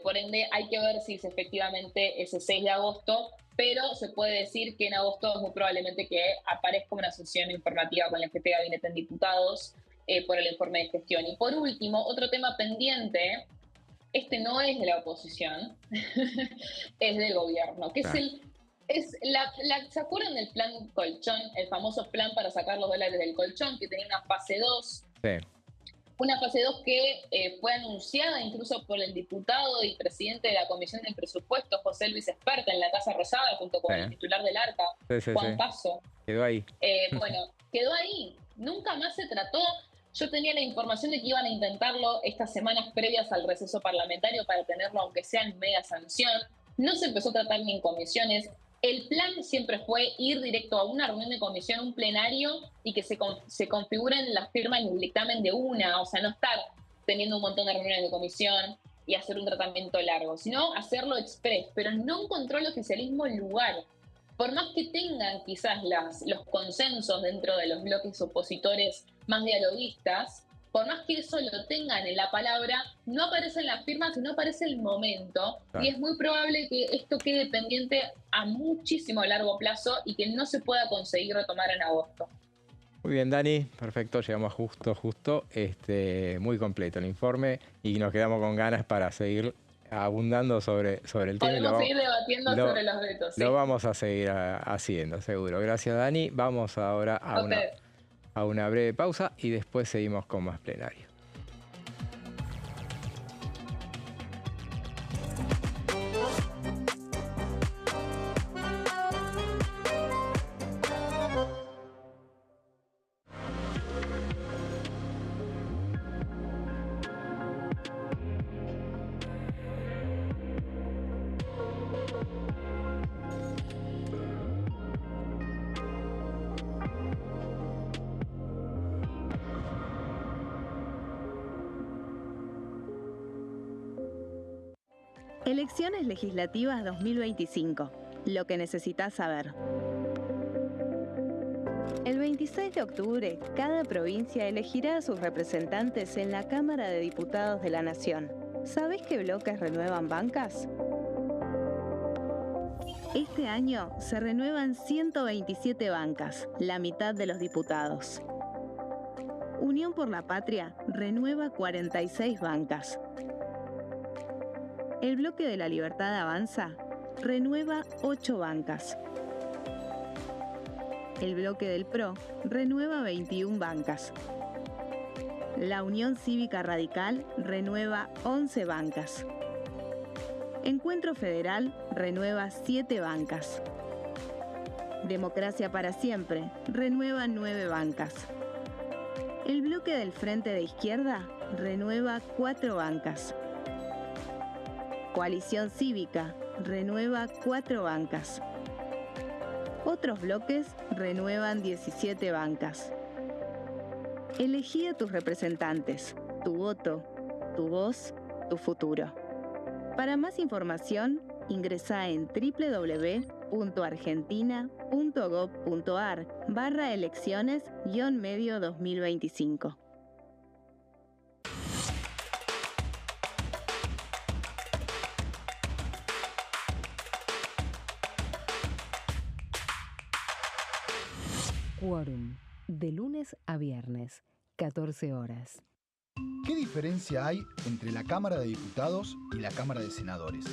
por ende hay que ver si es efectivamente ese 6 de agosto, pero se puede decir que en agosto es muy probablemente que aparezca una sesión informativa con el jefe de Gabinete en diputados, por el informe de gestión. Y por último, otro tema pendiente, no es de la oposición, es del gobierno, que ¿se acuerdan del plan colchón, el famoso plan para sacar los dólares del colchón, que tenía una fase 2? Sí. Una fase 2 que fue anunciada incluso por el diputado y presidente de la Comisión de Presupuestos, José Luis Esperta, en la Casa Rosada, junto con el titular del ARCA, Juan Paso. Quedó ahí. Bueno, quedó ahí. Nunca más se trató. Yo tenía la información de que iban a intentarlo estas semanas previas al receso parlamentario para tenerlo, aunque sea en media sanción. No se empezó a tratar ni en comisiones. El plan siempre fue ir directo a una reunión de comisión, un plenario, y que se configuren las firmas en el dictamen de una. O sea, no estar teniendo un montón de reuniones de comisión y hacer un tratamiento largo, sino hacerlo express. Pero no encontró el oficialismo el lugar. Por más que tengan quizás los consensos dentro de los bloques opositores más dialoguistas, por más que eso lo tengan en la palabra, no aparecen las firmas y no aparece el momento. Claro. Y es muy probable que esto quede pendiente a muchísimo largo plazo y que no se pueda conseguir retomar en agosto. Muy bien, Dani, perfecto, llegamos justo, muy completo el informe y nos quedamos con ganas para seguir abundando sobre el tema. Podemos seguir debatiendo sobre los vetos. Lo vamos a seguir haciendo, seguro. Gracias, Dani. Vamos ahora a una breve pausa y después seguimos con más plenario. Elecciones legislativas 2025. Lo que necesitas saber. El 26 de octubre, cada provincia elegirá a sus representantes en la Cámara de Diputados de la Nación. ¿Sabés qué bloques renuevan bancas? Este año se renuevan 127 bancas, la mitad de los diputados. Unión por la Patria renueva 46 bancas. El Bloque de la Libertad Avanza renueva 8 bancas. El Bloque del PRO renueva 21 bancas. La Unión Cívica Radical renueva 11 bancas. Encuentro Federal renueva 7 bancas. Democracia para Siempre renueva 9 bancas. El bloque del Frente de Izquierda renueva 4 bancas. Coalición Cívica renueva 4 bancas. Otros bloques renuevan 17 bancas. Elegí a tus representantes, tu voto, tu voz, tu futuro. Para más información, ingresá en www.argentina.gov.ar/elecciones-medio 2025. Quórum, de lunes a viernes, 14 horas. ¿Qué diferencia hay entre la Cámara de Diputados y la Cámara de Senadores?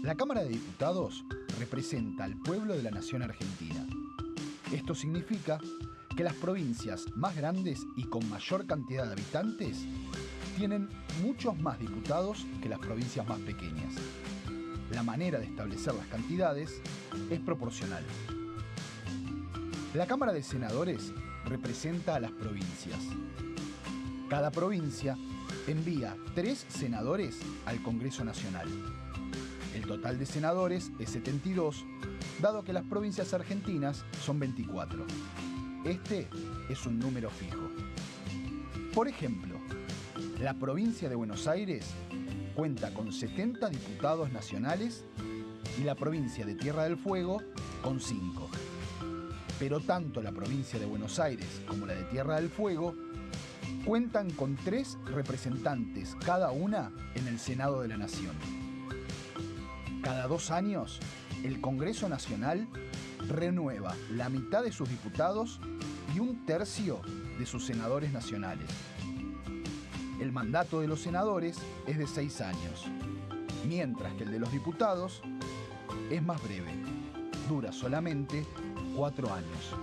La Cámara de Diputados representa al pueblo de la nación argentina. Esto significa que las provincias más grandes y con mayor cantidad de habitantes tienen muchos más diputados que las provincias más pequeñas. La manera de establecer las cantidades es proporcional. La Cámara de Senadores representa a las provincias. Cada provincia envía 3 senadores al Congreso Nacional. El total de senadores es 72, dado que las provincias argentinas son 24. Este es un número fijo. Por ejemplo, la provincia de Buenos Aires cuenta con 70 diputados nacionales y la provincia de Tierra del Fuego con 5. Pero tanto la provincia de Buenos Aires como la de Tierra del Fuego cuentan con 3 representantes cada una en el Senado de la Nación. Cada 2 años, el Congreso Nacional renueva la mitad de sus diputados y 1/3 de sus senadores nacionales. El mandato de los senadores es de 6 años, mientras que el de los diputados es más breve, dura solamente 4 años.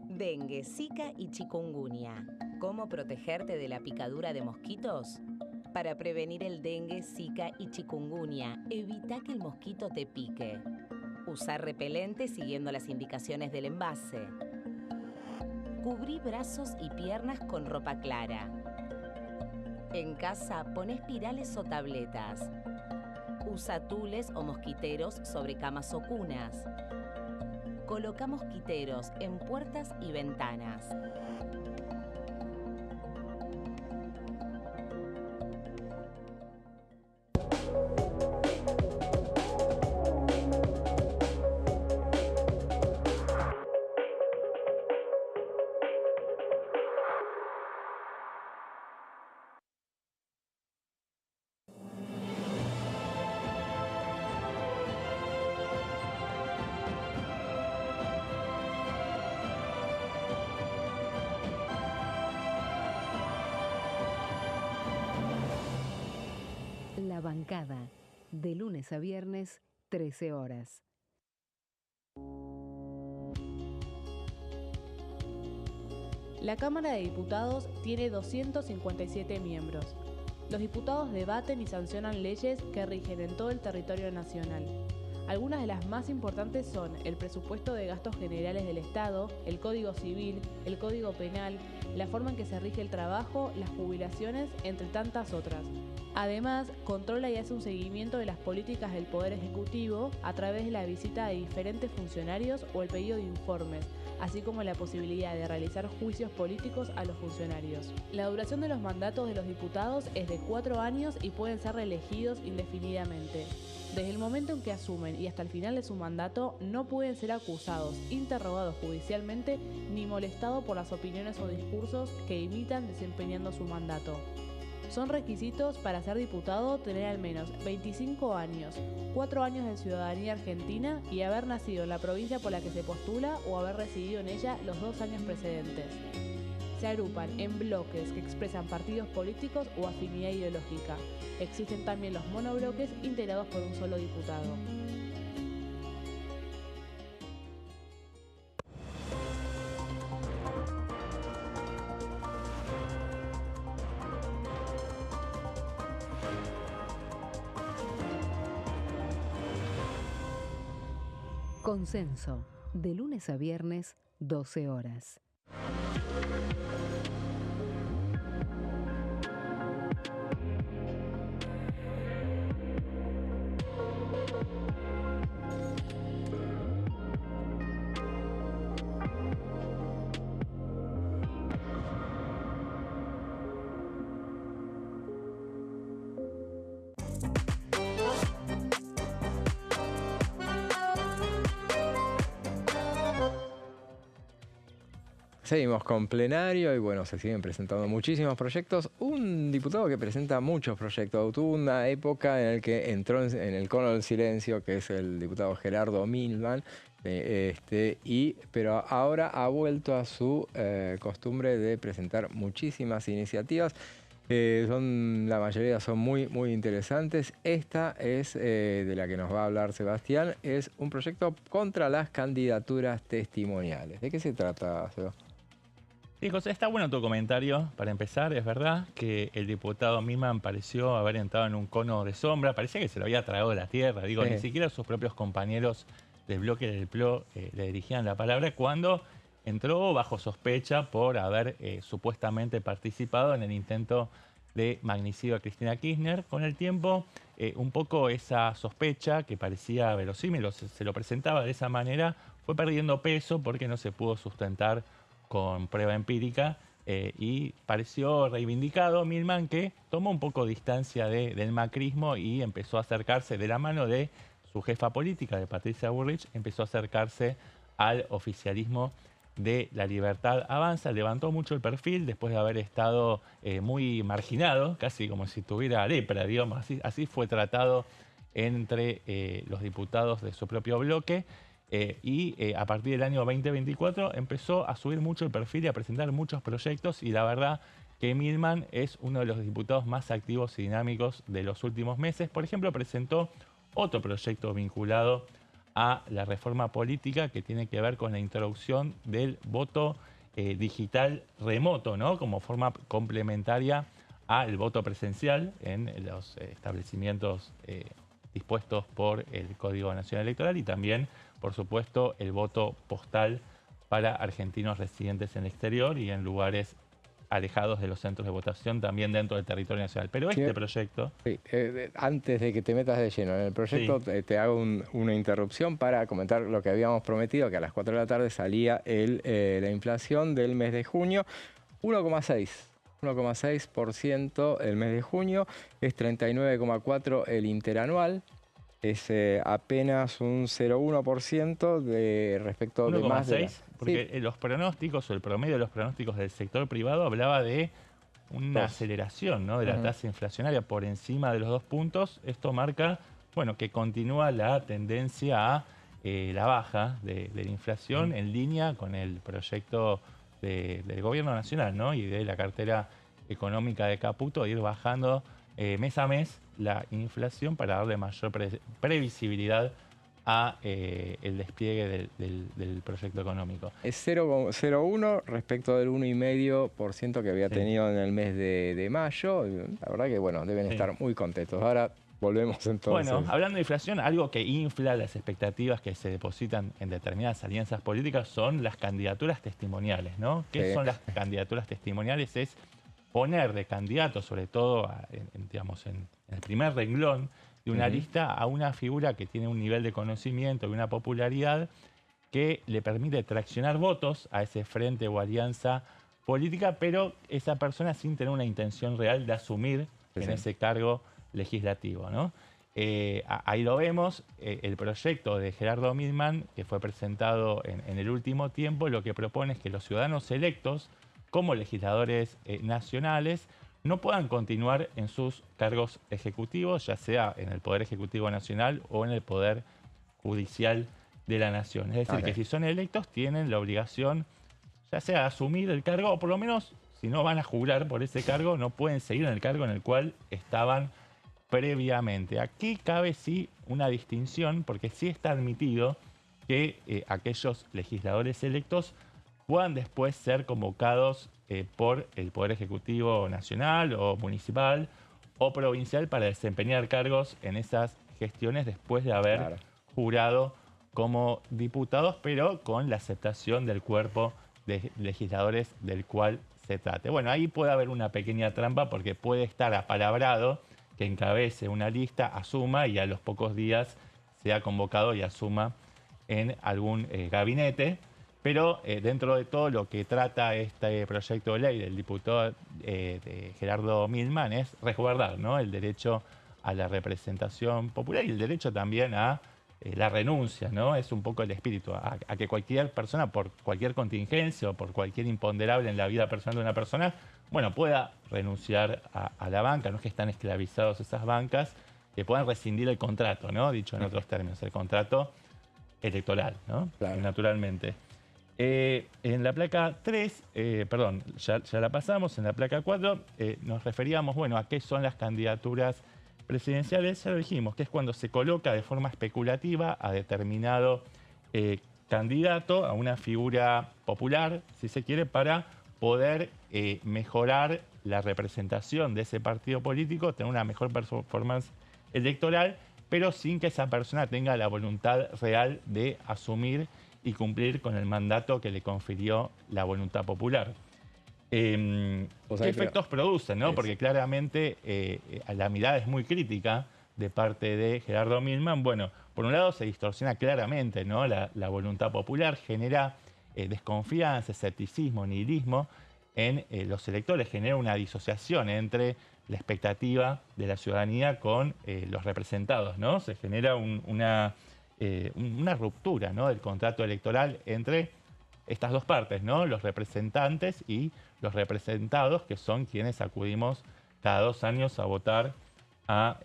Dengue, Zika y chikungunya. ¿Cómo protegerte de la picadura de mosquitos? Para prevenir el dengue, Zika y chikungunya, evita que el mosquito te pique. Usar repelente siguiendo las indicaciones del envase. Cubrí brazos y piernas con ropa clara. En casa, pon espirales o tabletas. Usa tules o mosquiteros sobre camas o cunas. Coloca mosquiteros en puertas y ventanas. La bancada, de lunes a viernes, 13 horas. La Cámara de Diputados tiene 257 miembros. Los diputados debaten y sancionan leyes que rigen en todo el territorio nacional. Algunas de las más importantes son el presupuesto de gastos generales del Estado, el Código Civil, el Código Penal, la forma en que se rige el trabajo, las jubilaciones, entre tantas otras. Además, controla y hace un seguimiento de las políticas del Poder Ejecutivo a través de la visita de diferentes funcionarios o el pedido de informes, así como la posibilidad de realizar juicios políticos a los funcionarios. La duración de los mandatos de los diputados es de 4 años y pueden ser reelegidos indefinidamente. Desde el momento en que asumen y hasta el final de su mandato, no pueden ser acusados, interrogados judicialmente, ni molestados por las opiniones o discursos que imitan desempeñando su mandato. Son requisitos para ser diputado tener al menos 25 años, 4 años de ciudadanía argentina y haber nacido en la provincia por la que se postula o haber residido en ella los 2 años precedentes. Se agrupan en bloques que expresan partidos políticos o afinidad ideológica. Existen también los monobloques integrados por un solo diputado. Consenso, de lunes a viernes, 12 horas. Seguimos con plenario y bueno, se siguen presentando muchísimos proyectos. Un diputado que presenta muchos proyectos. Tuvo una época en la que entró en el cono del silencio, que es el diputado Gerardo Milman, pero ahora ha vuelto a su costumbre de presentar muchísimas iniciativas. La mayoría son muy, muy interesantes. Esta es de la que nos va a hablar Sebastián. Es un proyecto contra las candidaturas testimoniales. ¿De qué se trata, Seba? Sí, José, está bueno tu comentario. Para empezar, es verdad que el diputado Milman pareció haber entrado en un cono de sombra. Parecía que se lo había tragado la tierra. Digo, ni siquiera sus propios compañeros del bloque del PLO le dirigían la palabra cuando entró bajo sospecha por haber supuestamente participado en el intento de magnicidio a Cristina Kirchner. Con el tiempo, un poco esa sospecha, que parecía verosímil, se lo presentaba de esa manera, fue perdiendo peso porque no se pudo sustentar con prueba empírica y pareció reivindicado Milman, que tomó un poco distancia del macrismo y empezó a acercarse de la mano de su jefa política, de Patricia Bullrich, empezó a acercarse al oficialismo de La Libertad Avanza. Levantó mucho el perfil después de haber estado muy marginado, casi como si tuviera lepra, digamos. Así fue tratado entre los diputados de su propio bloque. A partir del año 2024 empezó a subir mucho el perfil y a presentar muchos proyectos, y la verdad que Milman es uno de los diputados más activos y dinámicos de los últimos meses. Por ejemplo, presentó otro proyecto vinculado a la reforma política que tiene que ver con la introducción del voto digital remoto, ¿no? Como forma complementaria al voto presencial en los establecimientos dispuestos por el Código Nacional Electoral, y también, por supuesto, el voto postal para argentinos residentes en el exterior y en lugares alejados de los centros de votación, también dentro del territorio nacional. Pero este proyecto... Sí, antes de que te metas de lleno en el proyecto, te hago una interrupción para comentar lo que habíamos prometido, que a las 4 de la tarde salía la inflación del mes de junio, 1,6% el mes de junio, es 39,4% el interanual, es apenas un 0,1% respecto de más de... Porque los pronósticos, o el promedio de los pronósticos del sector privado, hablaba de una aceleración, ¿no?, de la tasa inflacionaria por encima de los 2 puntos. Esto marca, bueno, que continúa la tendencia a la baja de la inflación en línea con el proyecto del gobierno nacional, ¿no?, y de la cartera económica de Caputo, de ir bajando mes a mes la inflación para darle mayor previsibilidad a el despliegue del proyecto económico. Es 0,01 respecto del 1,5% que había tenido en el mes de mayo. La verdad que, bueno, deben estar muy contentos. Ahora volvemos entonces. Bueno, hablando de inflación, algo que infla las expectativas que se depositan en determinadas alianzas políticas son las candidaturas testimoniales, ¿no? ¿Qué son las candidaturas testimoniales? Es poner de candidato, sobre todo digamos, en el primer renglón de una lista, a una figura que tiene un nivel de conocimiento y una popularidad que le permite traccionar votos a ese frente o alianza política, pero esa persona sin tener una intención real de asumir en ese cargo legislativo, ¿no? Ahí lo vemos, el proyecto de Gerardo Milman, que fue presentado en el último tiempo, lo que propone es que los ciudadanos electos como legisladores nacionales no puedan continuar en sus cargos ejecutivos, ya sea en el Poder Ejecutivo Nacional o en el Poder Judicial de la Nación. Es decir, que si son electos tienen la obligación, ya sea de asumir el cargo, o por lo menos, si no van a jurar por ese cargo, no pueden seguir en el cargo en el cual estaban previamente. Aquí cabe sí una distinción, porque sí está admitido que aquellos legisladores electos puedan después ser convocados por el Poder Ejecutivo Nacional o municipal o provincial para desempeñar cargos en esas gestiones después de haber jurado como diputados, pero con la aceptación del cuerpo de legisladores del cual se trate. Bueno, ahí puede haber una pequeña trampa porque puede estar apalabrado que encabece una lista, asuma y a los pocos días sea convocado y asuma en algún gabinete. Pero dentro de todo lo que trata este proyecto de ley del diputado de Gerardo Milman es resguardar, ¿no?, el derecho a la representación popular y el derecho también a la renuncia, ¿no? Es un poco el espíritu, a que cualquier persona, por cualquier contingencia o por cualquier imponderable en la vida personal de una persona, bueno, pueda renunciar a la banca. No es que están esclavizados esas bancas, que puedan rescindir el contrato, ¿no? Dicho en otros términos, el contrato electoral, ¿no? Claro. Naturalmente. En la placa 3, perdón, ya la pasamos, en la placa 4 nos referíamos, bueno, a qué son las candidaturas presidenciales. Ya lo dijimos, que es cuando se coloca de forma especulativa a determinado candidato, a una figura popular, si se quiere, para poder mejorar la representación de ese partido político, tener una mejor performance electoral, pero sin que esa persona tenga la voluntad real de asumir y cumplir con el mandato que le confirió la voluntad popular. ¿Qué efectos producen, no? Porque claramente la mirada es muy crítica de parte de Gerardo Milman. Bueno, por un lado se distorsiona claramente, ¿no?, la voluntad popular, genera desconfianza, escepticismo, nihilismo en los electores, genera una disociación entre la expectativa de la ciudadanía con los representados, ¿no? Se genera una ruptura, ¿no?, del contrato electoral entre estas dos partes, ¿no?, los representantes y los representados, que son quienes acudimos cada 2 años a votar a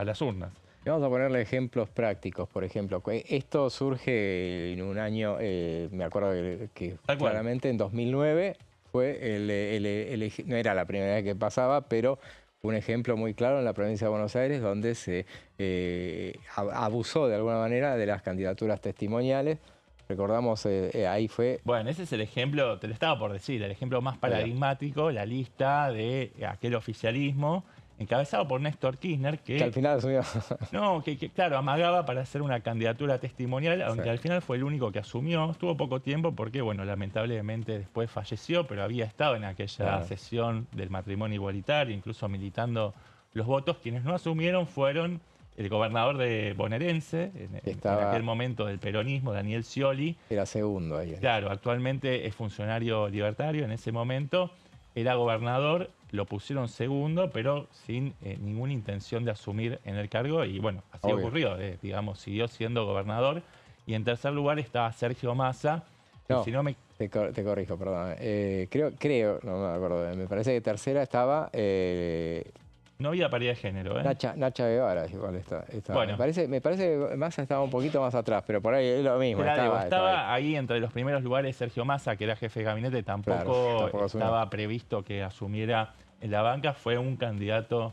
las urnas. Vamos a ponerle ejemplos prácticos, por ejemplo. Esto surge en un año, me acuerdo que claramente en 2009 fue no era la primera vez que pasaba, pero un ejemplo muy claro en la provincia de Buenos Aires, donde se abusó de alguna manera de las candidaturas testimoniales. Recordamos, ahí fue... Bueno, ese es el ejemplo, te lo estaba por decir, el ejemplo más paradigmático, la lista de aquel oficialismo encabezado por Néstor Kirchner, que al final asumió. No, que claro, amagaba para hacer una candidatura testimonial, aunque al final fue el único que asumió. Estuvo poco tiempo porque, bueno, lamentablemente después falleció, pero había estado en aquella sesión del matrimonio igualitario, incluso militando los votos. Quienes no asumieron fueron el gobernador de bonaerense, en aquel momento del peronismo, Daniel Scioli. Era segundo ahí. Claro, actualmente es funcionario libertario en ese momento. Era gobernador, lo pusieron segundo, pero sin ninguna intención de asumir en el cargo. Y bueno, así ocurrió, digamos, siguió siendo gobernador. Y en tercer lugar estaba Sergio Massa. No, si no me... te corrijo, perdón. Creo, no me acuerdo, me parece que tercera estaba... no había paridad de género, ¿eh? Nacha Guevara igual está. Bueno. Me parece que Massa estaba un poquito más atrás, pero por ahí es lo mismo. Estaba ahí entre los primeros lugares Sergio Massa, que era jefe de gabinete, tampoco estaba previsto que asumiera en la banca. Fue un candidato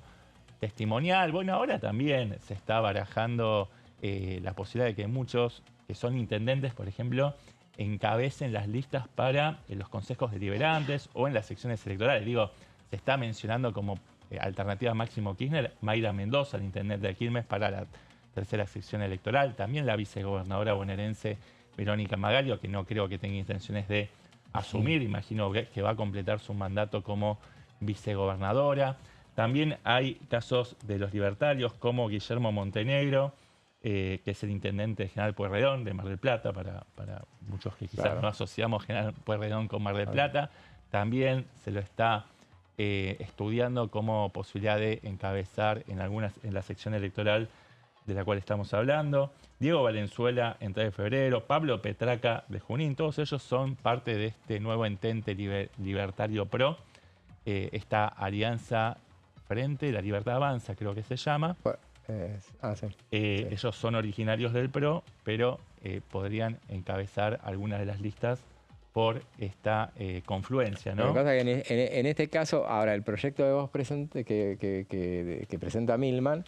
testimonial. Bueno, ahora también se está barajando la posibilidad de que muchos que son intendentes, por ejemplo, encabecen las listas para los consejos deliberantes o en las secciones electorales. Digo, se está mencionando como alternativa Máximo Kirchner, Mayra Mendoza, el intendente de Quilmes, para la tercera sección electoral. También la vicegobernadora bonaerense Verónica Magalio, que no creo que tenga intenciones de asumir. Imagino que va a completar su mandato como vicegobernadora. También hay casos de los libertarios, como Guillermo Montenegro, que es el intendente de General Pueyrredón de Mar del Plata, para muchos que quizás no asociamos General Pueyrredón con Mar del Plata. También se lo está estudiando como posibilidad de encabezar en la sección electoral de la cual estamos hablando. Diego Valenzuela en 3 de febrero, Pablo Petraca de Junín, todos ellos son parte de este nuevo entente libertario PRO, esta alianza Frente, la Libertad Avanza creo que se llama. Ellos son originarios del PRO, pero podrían encabezar algunas de las listas por esta confluencia, ¿no? Lo que pasa es que en este caso, ahora el proyecto de voz presente que presenta Milman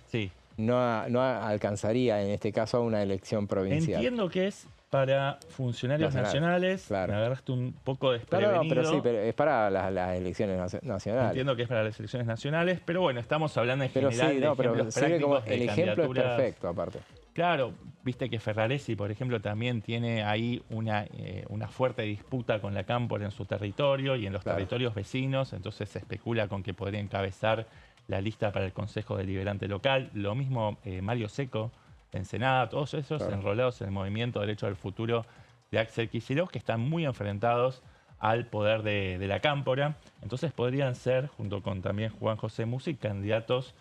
no alcanzaría en este caso a una elección provincial. Entiendo que es para funcionarios nacionales. Me agarraste un poco desprevenido. No, pero sí, pero es para las elecciones nacionales. Entiendo que es para las elecciones nacionales, pero bueno, estamos hablando en general de ejemplos sirve como prácticos de el ejemplo es candidaturas. perfecto, aparte. Claro, Viste que Ferraresi, por ejemplo, también tiene ahí una fuerte disputa con la Cámpora en su territorio y en los territorios vecinos, entonces se especula con que podría encabezar la lista para el Consejo Deliberante local. Lo mismo Mario Secco, de Ensenada, todos esos enrolados en el movimiento Derecho al Futuro de Axel Kicillof, que están muy enfrentados al poder de la Cámpora. Entonces podrían ser, junto con también Juan José Musi, candidatos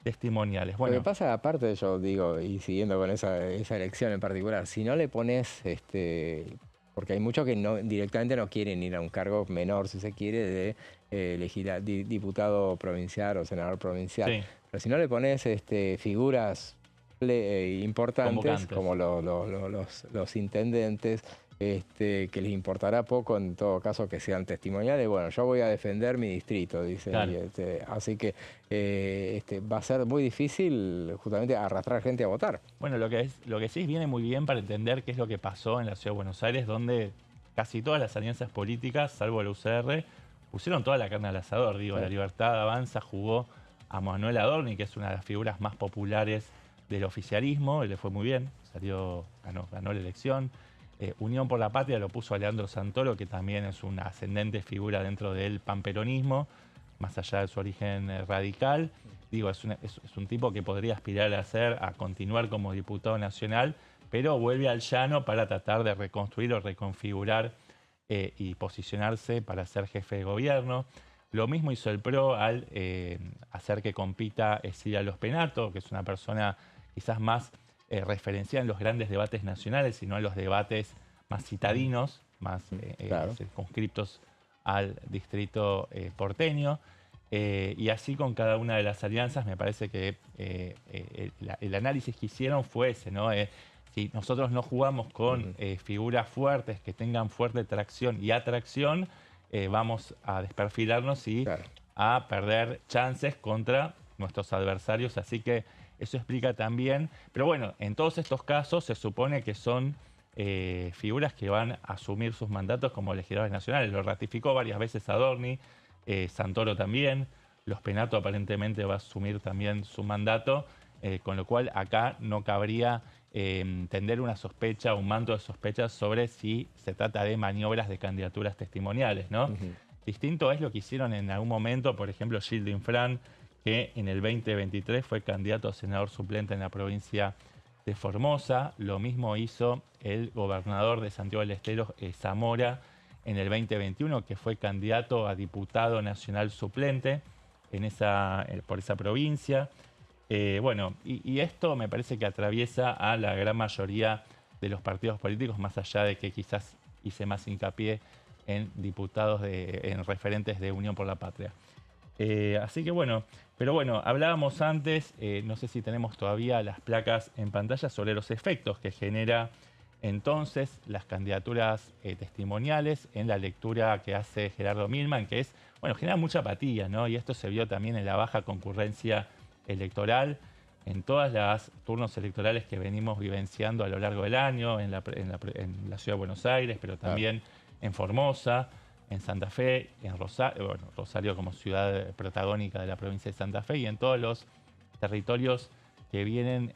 testimoniales. Bueno, lo que pasa, aparte, yo digo, y siguiendo con esa elección en particular, si no le pones, porque hay muchos que directamente no quieren ir a un cargo menor, si se quiere, de diputado provincial o senador provincial. Sí. Pero si no le pones figuras importantes, como los intendentes, que les importará poco, en todo caso, que sean testimoniales. Bueno, yo voy a defender mi distrito, dice. Claro. Así que va a ser muy difícil justamente arrastrar gente a votar. Bueno, lo que sí viene muy bien para entender qué es lo que pasó en la Ciudad de Buenos Aires, donde casi todas las alianzas políticas, salvo el UCR, pusieron toda la carne al asador. Digo, La Libertad Avanza jugó a Manuel Adorni, que es una de las figuras más populares del oficialismo, y le fue muy bien, ganó la elección. Unión por la Patria lo puso a Leandro Santoro, que también es una ascendente figura dentro del panperonismo, más allá de su origen radical. Digo, es un tipo que podría aspirar a continuar como diputado nacional, pero vuelve al llano para tratar de reconstruir o reconfigurar y posicionarse para ser jefe de gobierno. Lo mismo hizo el PRO al hacer que compita Silvia Los Penato, que es una persona quizás más referenciada en los grandes debates nacionales, sino en los debates más citadinos, más circunscriptos al distrito porteño. Y así con cada una de las alianzas, me parece que el análisis que hicieron fue ese, ¿no? Si nosotros no jugamos con figuras fuertes que tengan fuerte tracción y atracción, vamos a desperfilarnos y a perder chances contra nuestros adversarios. Así que eso explica también. Pero bueno, en todos estos casos se supone que son figuras que van a asumir sus mandatos como legisladores nacionales. Lo ratificó varias veces Adorni, Santoro también. Los Penato aparentemente va a asumir también su mandato, con lo cual acá no cabría tender una sospecha, un manto de sospechas sobre si se trata de maniobras de candidaturas testimoniales, ¿no? Distinto es lo que hicieron en algún momento, por ejemplo, Gildo Infran, que en el 2023 fue candidato a senador suplente en la provincia de Formosa. Lo mismo hizo el gobernador de Santiago del Estero, Zamora, en el 2021, que fue candidato a diputado nacional suplente por esa provincia. Bueno, y esto me parece que atraviesa a la gran mayoría de los partidos políticos, más allá de que quizás hice más hincapié en diputados, en referentes de Unión por la Patria. Así que bueno, pero bueno, hablábamos antes, no sé si tenemos todavía las placas en pantalla, sobre los efectos que genera entonces las candidaturas testimoniales en la lectura que hace Gerardo Milman, que es, bueno, genera mucha apatía, ¿no? Y esto se vio también en la baja concurrencia electoral, en todas las turnos electorales que venimos vivenciando a lo largo del año, en la Ciudad de Buenos Aires, pero también en Formosa, en Santa Fe, en Rosario como ciudad protagónica de la provincia de Santa Fe, y en todos los territorios que vienen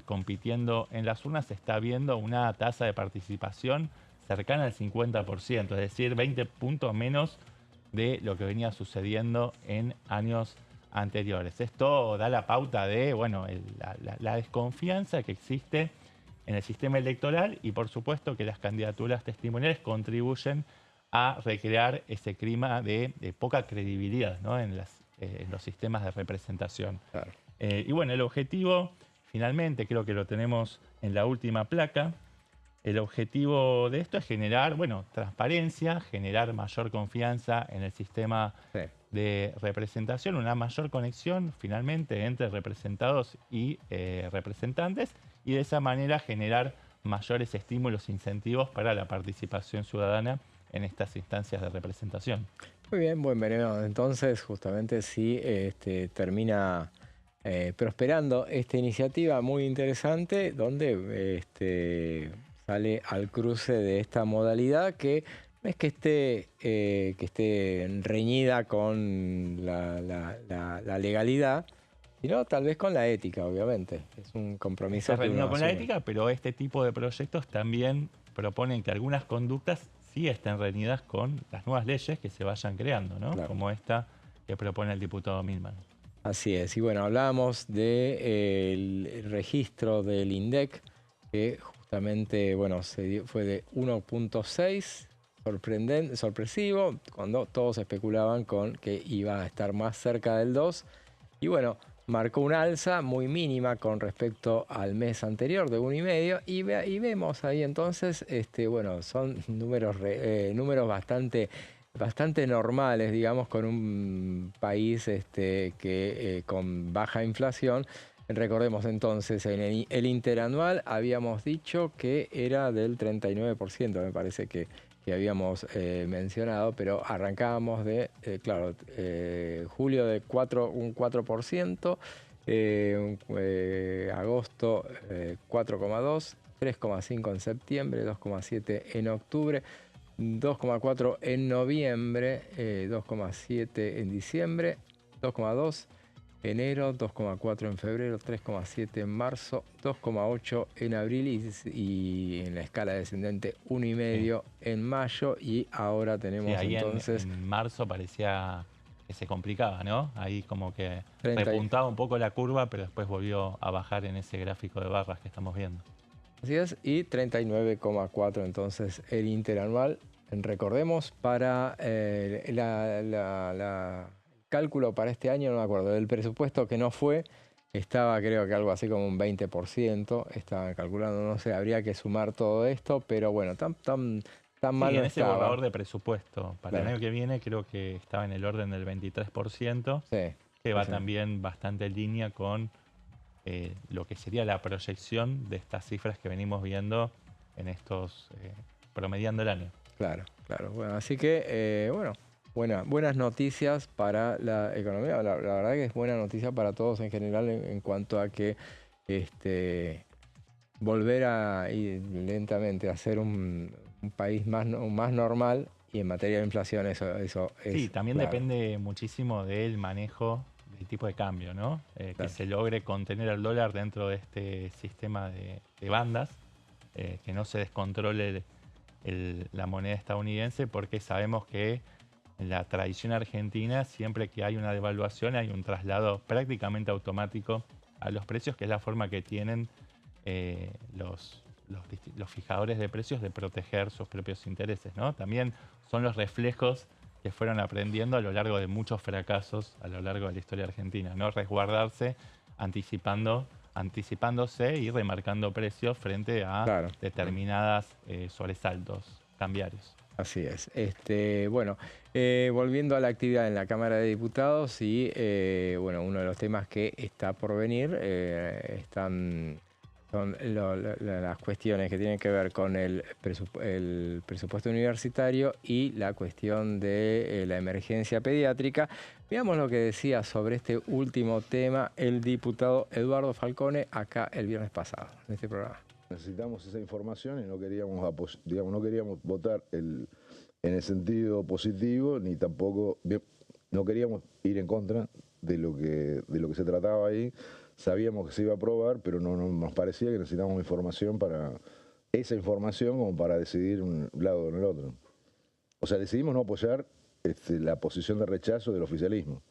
compitiendo en las urnas se está viendo una tasa de participación cercana al 50%, es decir, 20 puntos menos de lo que venía sucediendo en años anteriores. Esto da la pauta de, bueno, la desconfianza que existe en el sistema electoral, y por supuesto que las candidaturas testimoniales contribuyen a recrear ese clima de poca credibilidad, ¿no? en los sistemas de representación. Claro. Y bueno, el objetivo, finalmente, creo que lo tenemos en la última placa. El objetivo de esto es generar, bueno, transparencia, generar mayor confianza en el sistema de representación, una mayor conexión, finalmente, entre representados y representantes, y de esa manera generar mayores estímulos e incentivos para la participación ciudadana en estas instancias de representación. Muy bien, buen veneno. Entonces, justamente sí termina prosperando esta iniciativa muy interesante, donde sale al cruce de esta modalidad que no es que esté reñida con la legalidad, sino tal vez con la ética, obviamente. Es un compromiso. Está reunido con la asume. ética, pero este tipo de proyectos también proponen que algunas conductas sí estén reñidas con las nuevas leyes que se vayan creando, ¿no? Claro. Como esta que propone el diputado Milman. Así es. Y bueno, hablábamos del registro del INDEC, que justamente, bueno, fue de 1.6, sorpresivo, cuando todos especulaban con que iba a estar más cerca del 2. Y bueno, marcó una alza muy mínima con respecto al mes anterior de 1,5. Y vemos ahí entonces, bueno, son números bastante normales, digamos, con un país que con baja inflación. Recordemos entonces, en el interanual habíamos dicho que era del 39%, me parece que habíamos mencionado, pero arrancábamos de, claro, julio de un 4%, agosto 4,2%, 3,5% en septiembre, 2,7% en octubre, 2,4% en noviembre, 2,7% en diciembre, 2,2% enero, 2,4% en febrero, 3,7% en marzo, 2,8% en abril y en la escala descendente 1,5% en mayo, y ahora tenemos Sí, ahí entonces... en marzo parecía que se complicaba, ¿no? Ahí como que 30. repuntaba un poco la curva, pero después volvió a bajar en ese gráfico de barras que estamos viendo. Así es, y 39,4% entonces el interanual. Recordemos, para cálculo para este año, no me acuerdo, del presupuesto que no fue, estaba creo que algo así como un 20%, estaban calculando, no sé, habría que sumar todo esto, pero bueno, tan mal no en ese estaba. borrador de presupuesto para Claro. el año que viene creo que estaba en el orden del 23%, Sí, que va sí. también bastante en línea con lo que sería la proyección de estas cifras que venimos viendo en estos, promediando el año. Claro. Bueno, así que, buenas noticias para la economía. La verdad que es buena noticia para todos en general en cuanto a que volver a ir lentamente a ser un país más normal, y en materia de inflación eso es Sí, también claro. depende muchísimo del manejo del tipo de cambio, ¿no? Que Claro. se logre contener el dólar dentro de este sistema de bandas, que no se descontrole la moneda estadounidense, porque sabemos que en la tradición argentina, siempre que hay una devaluación, hay un traslado prácticamente automático a los precios, que es la forma que tienen los fijadores de precios de proteger sus propios intereses, ¿no? También son los reflejos que fueron aprendiendo a lo largo de muchos fracasos a lo largo de la historia argentina, ¿no? Resguardarse, anticipándose y remarcando precios frente a determinadas sobresaltos cambiarios. Así es. Volviendo a la actividad en la Cámara de Diputados, y uno de los temas que está por venir son las cuestiones que tienen que ver con el presupuesto universitario y la cuestión de la emergencia pediátrica. Veamos lo que decía sobre este último tema el diputado Eduardo Falcone acá el viernes pasado, en este programa. Necesitamos esa información y no queríamos votar en el sentido positivo, ni tampoco no queríamos ir en contra de lo que se trataba ahí. Sabíamos que se iba a aprobar, pero no nos parecía que necesitábamos esa información como para decidir un lado o en el otro. O sea, decidimos no apoyar la posición de rechazo del oficialismo.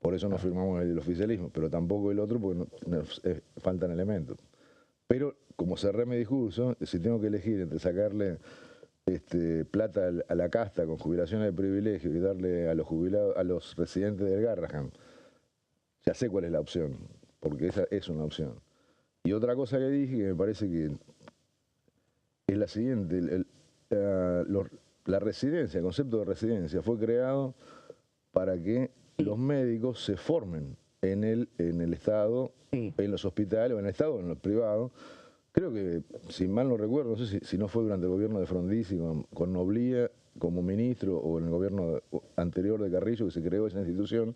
Por eso no firmamos el oficialismo, pero tampoco el otro, porque nos faltan elementos. Pero, como cerré mi discurso, si tengo que elegir entre sacarle plata a la casta con jubilaciones de privilegio y darle a los jubilados, a los residentes del Garrahan, ya sé cuál es la opción, porque esa es una opción. Y otra cosa que dije, que me parece que es la siguiente: la residencia, el concepto de residencia fue creado para que los médicos se formen en el Estado, en los hospitales, o en el Estado o en los privados. Creo que, si mal no recuerdo, no sé si no fue durante el gobierno de Frondizi con Noblía como ministro, o en el gobierno anterior de Carrillo, que se creó esa institución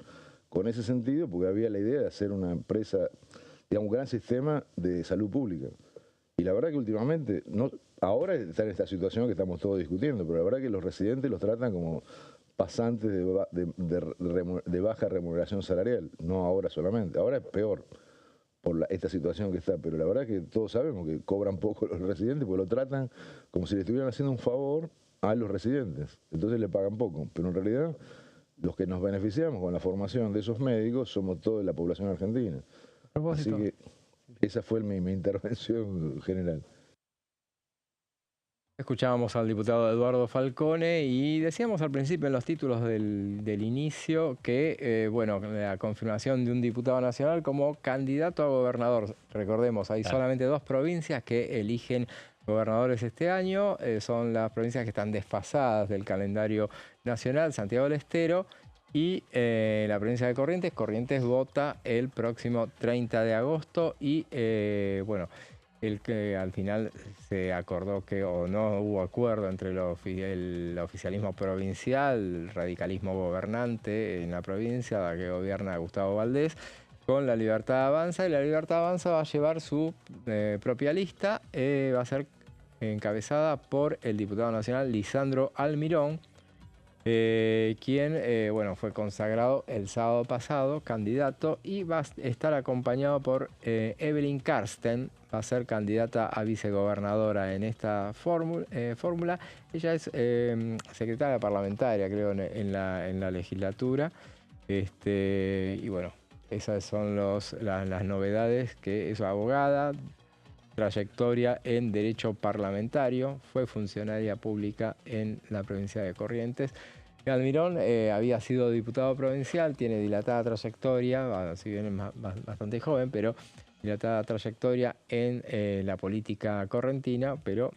con ese sentido, porque había la idea de hacer una empresa, digamos, un gran sistema de salud pública. Y la verdad que últimamente, ahora está en esta situación que estamos todos discutiendo, pero la verdad que los residentes los tratan como pasantes de baja remuneración salarial, no ahora solamente, ahora es peor por esta situación que está, pero la verdad es que todos sabemos que cobran poco los residentes porque lo tratan como si le estuvieran haciendo un favor a los residentes, entonces le pagan poco, pero en realidad los que nos beneficiamos con la formación de esos médicos somos toda la población argentina. Así que esa fue mi intervención general. Escuchábamos al diputado Eduardo Falcone y decíamos al principio en los títulos del inicio que, bueno, la confirmación de un diputado nacional como candidato a gobernador. Recordemos, hay solamente 2 provincias que eligen gobernadores este año. Son las provincias que están desfasadas del calendario nacional, Santiago del Estero y la provincia de Corrientes. Corrientes vota el próximo 30 de agosto y, bueno, el que al final se acordó que o no hubo acuerdo entre el oficialismo provincial, el radicalismo gobernante en la provincia, la que gobierna Gustavo Valdés, con la Libertad Avanza, y la Libertad Avanza va a llevar su propia lista, va a ser encabezada por el diputado nacional Lisandro Almirón, quien bueno, fue consagrado el sábado pasado candidato y va a estar acompañado por Evelyn Karsten, va a ser candidata a vicegobernadora en esta fórmula. Ella es secretaria parlamentaria, creo, en la legislatura. Y bueno, esas son las novedades, que es abogada, trayectoria en derecho parlamentario, fue funcionaria pública en la provincia de Corrientes. Almirón había sido diputado provincial, tiene dilatada trayectoria, si bien es bastante joven, pero dilatada trayectoria en la política correntina, pero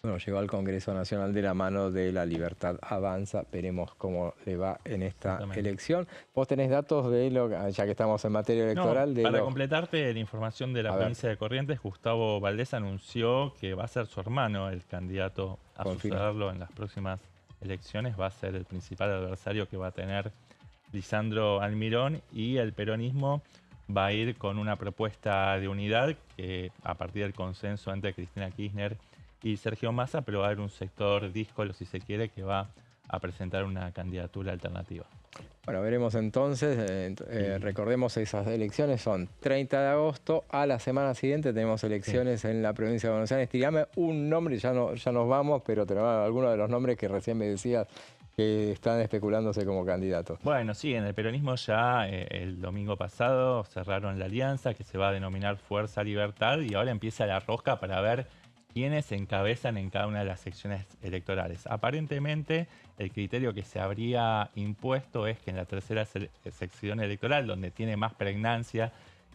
bueno, llegó al Congreso Nacional de la mano de la Libertad Avanza. Veremos cómo le va en esta elección. ¿Vos tenés datos de lo, ya que estamos en materia electoral? No, para completarte la información de la provincia de Corrientes, Gustavo Valdés anunció que va a ser su hermano el candidato a sucederlo en las próximas elecciones. Va a ser el principal adversario que va a tener Lisandro Almirón, y el peronismo va a ir con una propuesta de unidad que, a partir del consenso entre Cristina Kirchner y Sergio Massa, pero va a haber un sector díscolo, si se quiere, que va a presentar una candidatura alternativa. Bueno, veremos entonces. Recordemos, esas elecciones son 30 de agosto. A la semana siguiente tenemos elecciones en la provincia de Buenos Aires. Tirame un nombre, ya nos vamos, pero tenemos algunos de los nombres que recién me decías que están especulándose como candidatos. Bueno, sí, en el peronismo ya el domingo pasado cerraron la alianza que se va a denominar Fuerza Libertad, y ahora empieza la rosca para ver quiénes se encabezan en cada una de las secciones electorales. Aparentemente, el criterio que se habría impuesto es que en la tercera sección electoral, donde tiene más pregnancia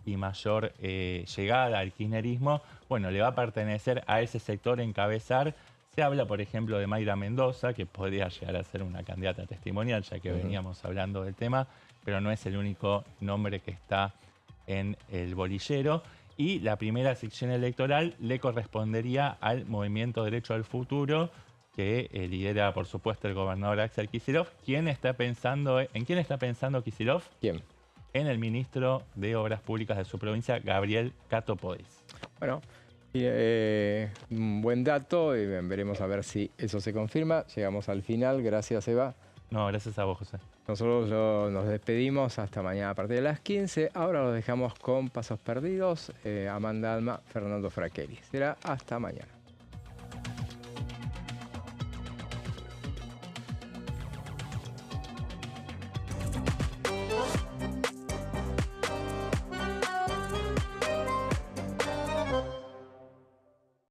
y mayor llegada al kirchnerismo, bueno, le va a pertenecer a ese sector encabezar. Se habla, por ejemplo, de Mayra Mendoza, que podría llegar a ser una candidata testimonial, ya que veníamos hablando del tema, pero no es el único nombre que está en el bolillero. Y la primera sección electoral le correspondería al Movimiento Derecho al Futuro, que lidera, por supuesto, el gobernador Axel Kicillof. ¿En quién está pensando Kicillof? ¿Quién? En el ministro de Obras Públicas de su provincia, Gabriel Cato Podis. Bueno, un buen dato, y veremos a ver si eso se confirma. Llegamos al final. Gracias, Eva. No, gracias a vos, José. Nosotros nos despedimos hasta mañana a partir de las 15. Ahora los dejamos con Pasos Perdidos, Amanda Alma, Fernando Fraquelli. Será hasta mañana.